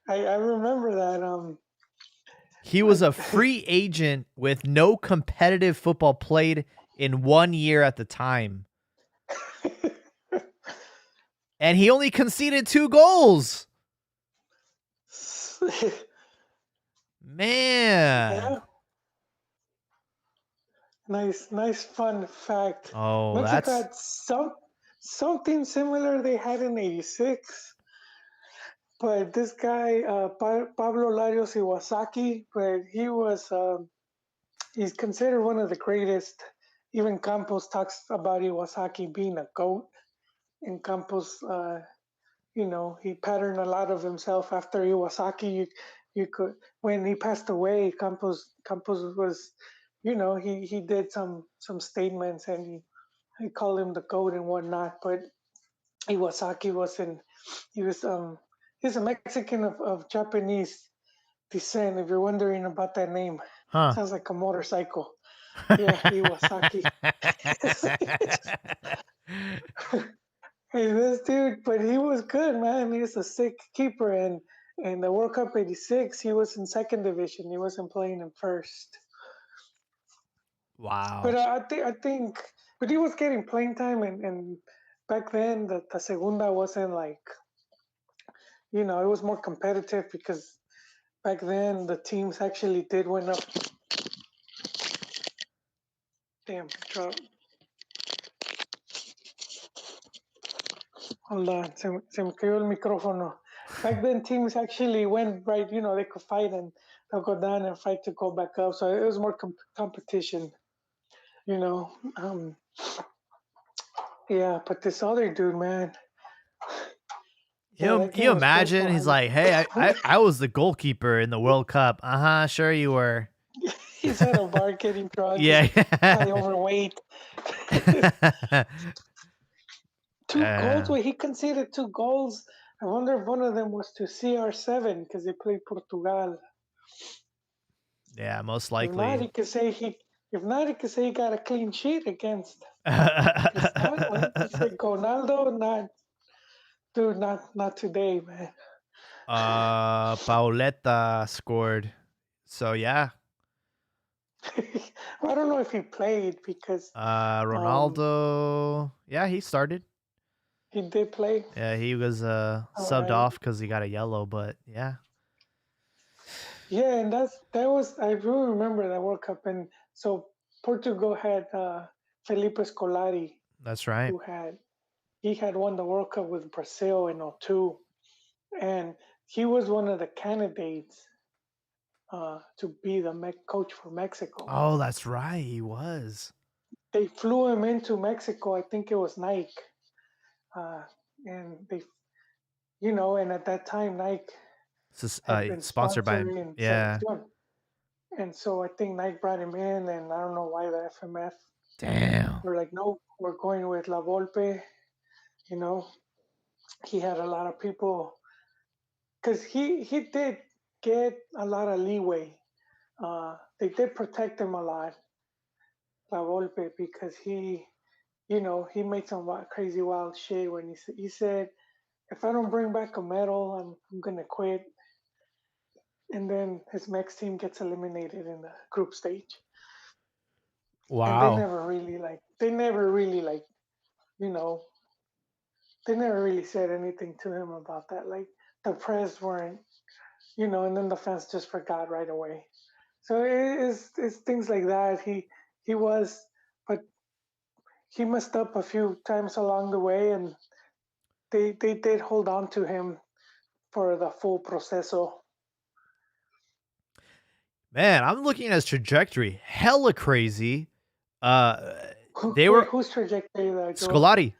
I remember that. He was I, a free agent with no competitive football played in 1 year at the time. And he only conceded 2 goals. Man. yeah, nice fun fact. Oh, Looks like that's that's something similar they had in '86. But this guy, Pablo Larios Iwasaki, but he's considered one of the greatest. Even Campos talks about Iwasaki being a goat, and Campos, he patterned a lot of himself after Iwasaki. You could when he passed away, Campos was, he did some statements and he called him the goat and whatnot. But Iwasaki wasn't. He was he's a Mexican of Japanese descent. If you're wondering about that name, Huh. sounds like a motorcycle. Yeah, Iwasaki. Hey, this dude, but he was good, man. He's a sick keeper, and in the World Cup '86, he was in second division. He wasn't playing in first. But Wow. but he was getting playing time, and back then the Segunda wasn't like, it was more competitive because back then the teams actually did went up. Damn, drop. Hold on, se me cayó el micrófono. Back then, teams actually went right. They could fight and they'll go down and fight to go back up. So it was more competition. You know, um, yeah. But this other dude, man, yeah, that You game was imagine? special. He's like, "Hey, I was the goalkeeper in the World Cup." Uh-huh, sure you were. He's at a bar getting drunk. He's Yeah. probably overweight. Two goals. Uh, Where he conceded two goals. I wonder if one of them was to CR7 because they played Portugal. yeah, most If not, likely. he could say he. If not, he could say he got a clean sheet against Cristante. He said Ronaldo, not dude, not today, man. Pauleta scored. So yeah, I don't know if he played because um Ronaldo, yeah, he started. he did play. Yeah, he was All subbed right. off because he got a yellow, but yeah, Yeah, and that was I really remember that World Cup, and so Portugal had Felipe Scolari, that's right. who had won the World Cup with Brazil in '02, and he was one of the candidates to be the coach for Mexico. Oh, that's right. He was. They flew him into Mexico. I think it was Nike, uh, and and at that time Nike had been Sponsored by sponsoring yeah. Selección, and so I think Nike brought him in, and I don't know why the FMF Damn. were like, no, we're going with La Volpe. You know, he had a lot of people because he did get a lot of leeway. They did protect him a lot, La Volpe, because he made some crazy wild shit when he said, if I don't bring back a medal, I'm gonna quit. And then his next team gets eliminated in the group stage, and Wow. they never really you know they never really said anything to him about that. Like the press weren't, and then the fans just forgot right away. So it's things like that. He was, but he messed up a few times along the way, and they did hold on to him for the full proceso. Man, I'm looking at his trajectory. Hella crazy. Uh, they Wait, were whose trajectory that Joel? Scolari.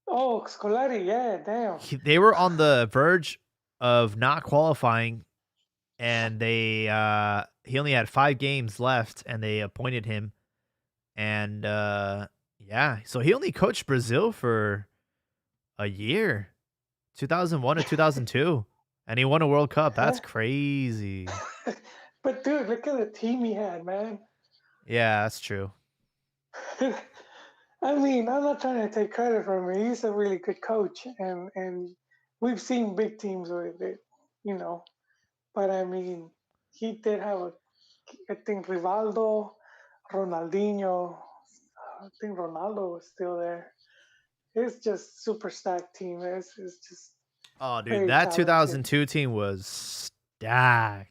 Oh, Scolari, yeah, damn. They were on the verge of not qualifying, and he only had 5 games left, and they appointed him. And yeah, so he only coached Brazil for a year, 2001 to 2002, and he won a World Cup. That's Yeah. crazy. But dude, look at the team he had, man. Yeah, that's true. I mean, I'm not trying to take credit from him. He's a really good coach, and we've seen big teams with it, you know. But I mean, he did have I think Rivaldo, Ronaldinho. I think Ronaldo was still there. It's just super stacked team. It's just Oh, dude, very that talented. 2002 team was stacked.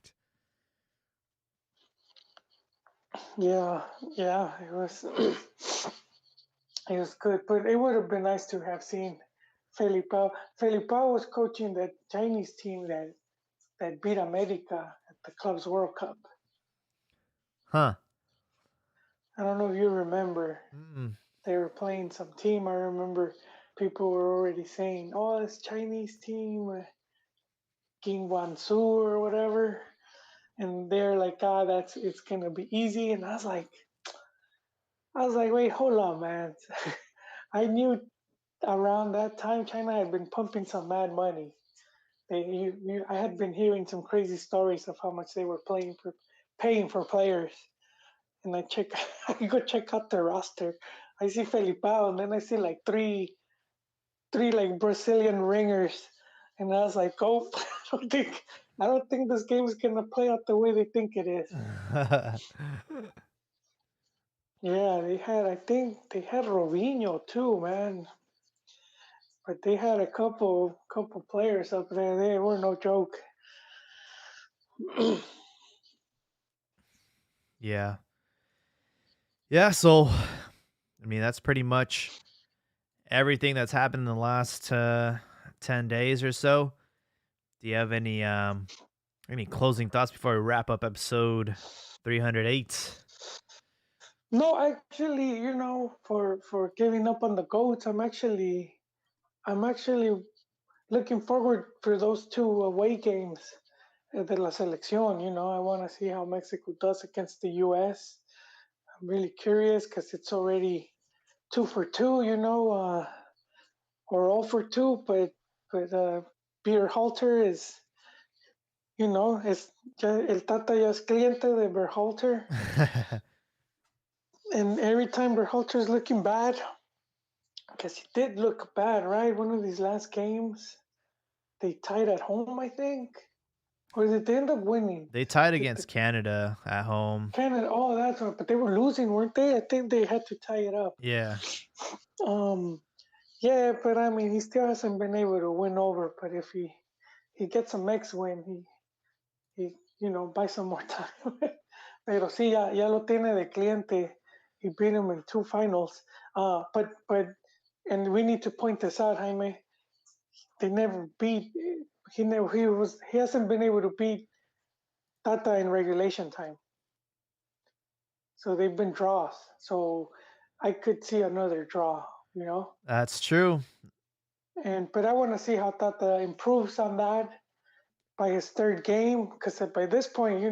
Yeah, yeah, it was. It was good, but it would have been nice to have seen Felipao. Felipao was coaching that Chinese team that beat America at the club's World Cup. Huh. I don't know if you remember. Mm. They were playing some team. I remember people were already saying, "Oh, this Chinese team, King Wansu or whatever," and they're like, "Ah, it's gonna be easy." And I was like, "Wait, hold on, man." I knew around that time China had been pumping some mad money. I had been hearing some crazy stories of how much they were paying for players, and I go check out their roster. I see Felipao, and then I see like three like Brazilian ringers, and I was like, oh, I don't think this game is gonna play out the way they think it is. Yeah, I think they had Robinho too, man. But they had a couple players up there. They were no joke. Yeah. Yeah, so I mean that's pretty much everything that's happened in the last 10 days or so. Do you have any closing thoughts before we wrap up episode 308? No, actually, for giving up on the goats, I'm actually looking forward for those two away games de la selección. I want to see how Mexico does against the U.S. I'm really curious because it's already 2 for 2, or all for two, but Peter Halter is, el Tata ya es cliente de Berhalter, and every time Berhalter's looking bad, because he did look bad, right? One of these last games, they tied at home, I think, or did they end up winning? They tied Did the against Canada at home. Canada? Oh, that's right. But they were losing, weren't they? I think they had to tie it up. Yeah. Um, yeah, but I mean, he still hasn't been able to win over. But if he gets a next win, he buy some more time. Pero sí, ya lo tiene de cliente. He beat him in two finals. But and we need to point this out, Jaime. They never beat. He hasn't been able to beat Tata in regulation time. So they've been draws. So I could see another draw. That's true. But I want to see how Tata improves on that by his third game, because by this point,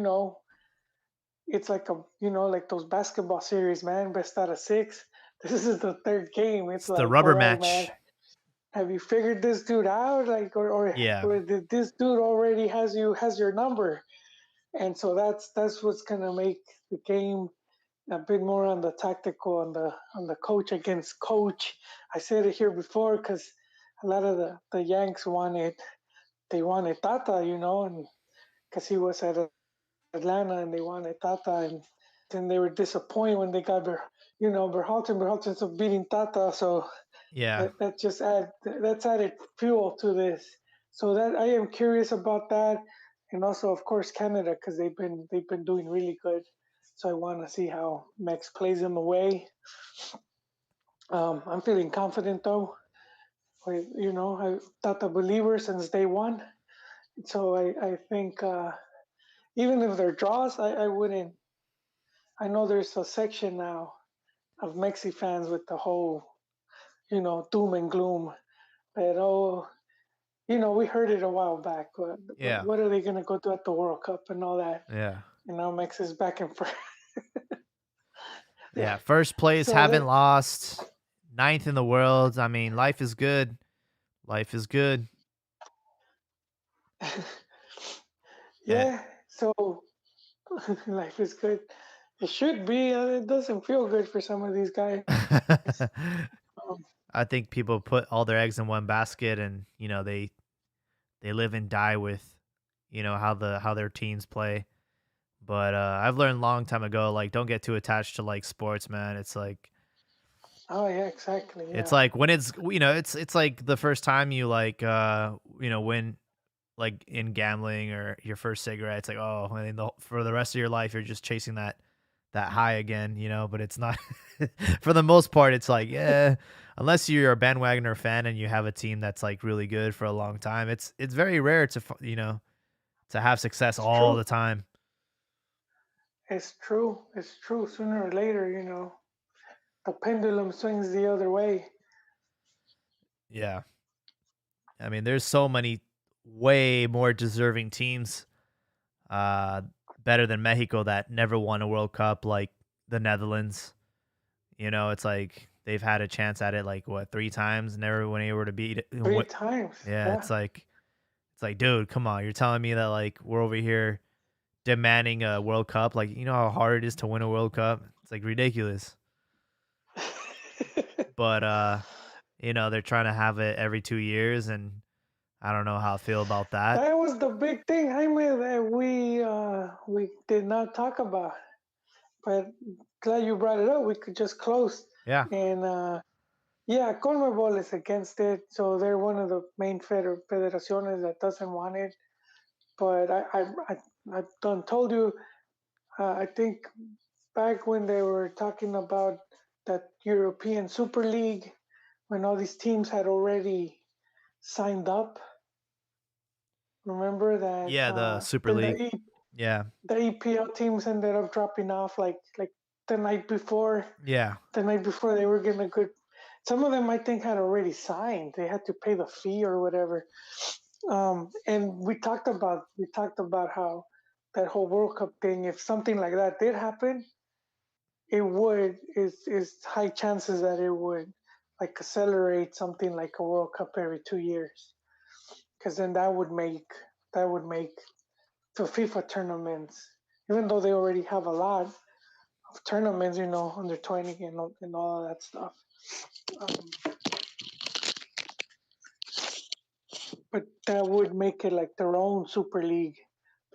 it's like those basketball series, man, best out of six. This is the third game. It's It's the like, all rubber right, man, match. have you figured this dude out? Like, Yeah. or did this dude already has your number? And so that's what's gonna make the game a bit more on the tactical, on the coach against coach. I said it here before because a lot of the Yanks wanted Tata, and because he was at Atlanta and they wanted Tata, and then they were disappointed when they got Berhalter. Berhalter's of beating Tata, so Yeah. that's added fuel to this. So that I am curious about that, and also of course Canada, because they've been doing really good. So I want to see how Mex plays them away. I'm feeling confident though. I Tata believer since day one. So I think even if they're draws, I wouldn't. I know there's a section now of Mexi fans with the whole doom and gloom. But we heard it a while back. Yeah. What are they gonna go do at the World Cup and all that? Yeah. And now Mex is back in front. Yeah. Yeah. First place, So haven't lost. Ninth in the world. I mean, life is good. Life is good. that. Eh. Yeah. So life is good. It should be. It doesn't feel good for some of these guys. Um, I think people put all their eggs in one basket and, they live and die with, how their teams play. But I've learned a long time ago, like, don't get too attached to like sports, man. oh yeah, exactly. It's Yeah. like when it's like the first time you like win like in gambling or your first cigarette. It's like, oh, and then for the rest of your life you're just chasing that high again, but it's not for the most part. It's like, yeah, unless you're a bandwagoner fan and you have a team that's like really good for a long time, it's very rare to have success It's all true. the time. It's true. It's true. Sooner or later, the pendulum swings the other way. Yeah. I mean, there's so many way more deserving teams uh better than Mexico that never won a World Cup, like the Netherlands. It's like they've had a chance at it like what, 3 times, never been able to beat it. Three times. Yeah, Yeah. It's like, dude, come on. You're telling me that like we're over here demanding a World Cup. Like, you know how hard it is to win a World Cup? It's like ridiculous. But they're trying to have it every 2 years, and I don't know how I feel about that. That was the big thing, Jaime, that we did not talk about. But glad you brought it up. We could just close. Yeah. And yeah, CONMEBOL is against it, so they're one of the main federaciones that doesn't want it. But I've done told you. I think back when they were talking about that European Super League, when all these teams had already signed up. Remember that? Yeah, the Super Then League. Yeah. the EPL teams ended up dropping off like the night before. Yeah. The night before they were getting a good. Some of them I think had already signed. They had to pay the fee or whatever. And we talked about how that whole World Cup thing. If something like that did happen, it would is high chances that it would like accelerate something like a World Cup every 2 years, because then that would make the FIFA tournaments, even though they already have a lot of tournaments, under 20 and all of that stuff. Um, but that would make it like their own Super League,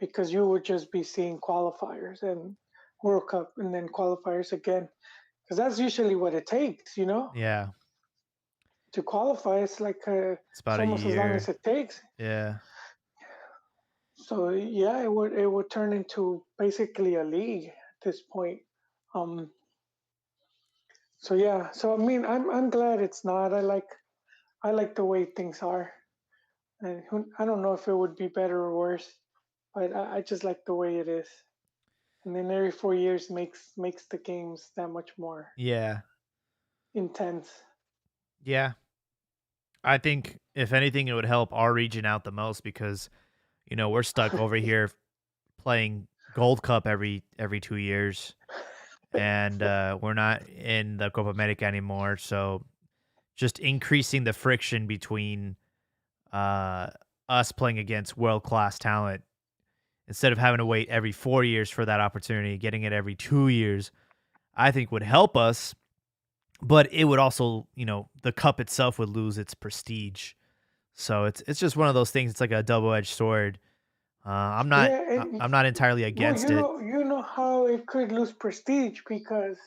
because you would just be seeing qualifiers and World Cup and then qualifiers again, because that's usually what it takes, Yeah. to qualify. It's It's about a almost as long as year. it takes. Yeah. So yeah, it would turn into basically a league at this point. Um, so yeah, so I mean, I'm glad it's not. I like the way things are, and I don't know if it would be better or worse, but I just like the way it is. And then every 4 years makes the games that much more Yeah. intense. Yeah. I think if anything, it would help our region out the most because, we're stuck over here playing Gold Cup every 2 years, and we're not in the Copa America anymore. So just increasing the friction between uh, us playing against world class talent instead of having to wait every 4 years for that opportunity, getting it every 2 years, I think would help us. But it would also, the cup itself would lose its prestige. So it's just one of those things. It's like a double edged sword. I'm not Yeah, I'm not entirely well, against you it. know, you know how it could lose prestige because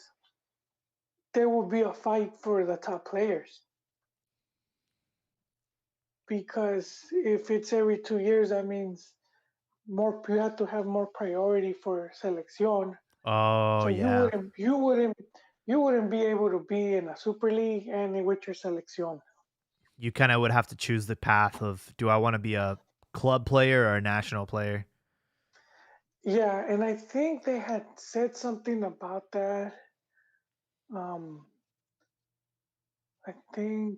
there will be a fight for the top players. Because if it's every 2 years, that means more you have to have more priority for selección. Oh So you yeah, wouldn't you wouldn't you wouldn't be able to be in a super league and with your selección. you kind of would have to choose the path of do I want to be a club player or a national player? Yeah, and I think they had said something about that. Um, I think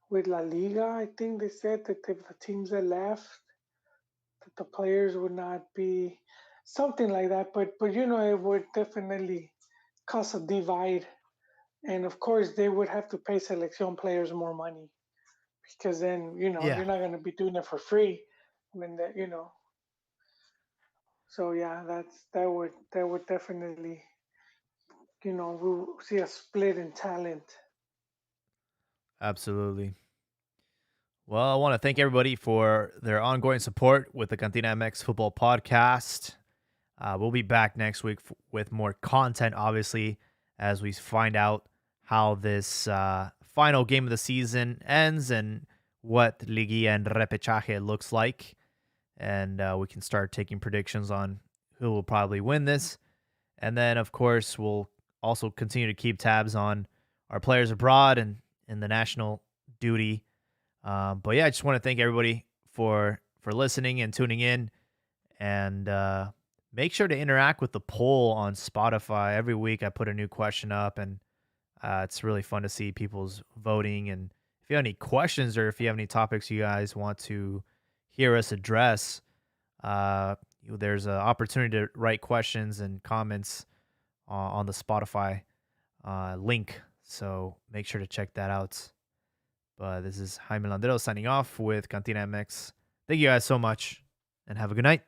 with La Liga, I think they said that if the teams that left, that the players would not be something like that. But it would definitely cause a divide. And of course, they would have to pay selection players more money, because then Yeah, you're not going to be doing it for free. I mean that. So yeah, that would definitely we'll see a split in talent. absolutely. Well, I want to thank everybody for their ongoing support with the Cantina MX football podcast. We'll be back next week with more content, obviously, as we find out how this final game of the season ends and what Liguilla and Repechaje looks like. And we can start taking predictions on who will probably win this. And then, of course, we'll also continue to keep tabs on our players abroad and in the national duty. But yeah, I just want to thank everybody for listening and tuning in, and make sure to interact with the poll on Spotify. Every week, I put a new question up, and it's really fun to see people's voting. And if you have any questions or if you have any topics you guys want to hear us address, there's an opportunity to write questions and comments on the Spotify link. So make sure to check that out. But this is Jaime Landero signing off with Cantina MX. Thank you guys so much, and have a good night.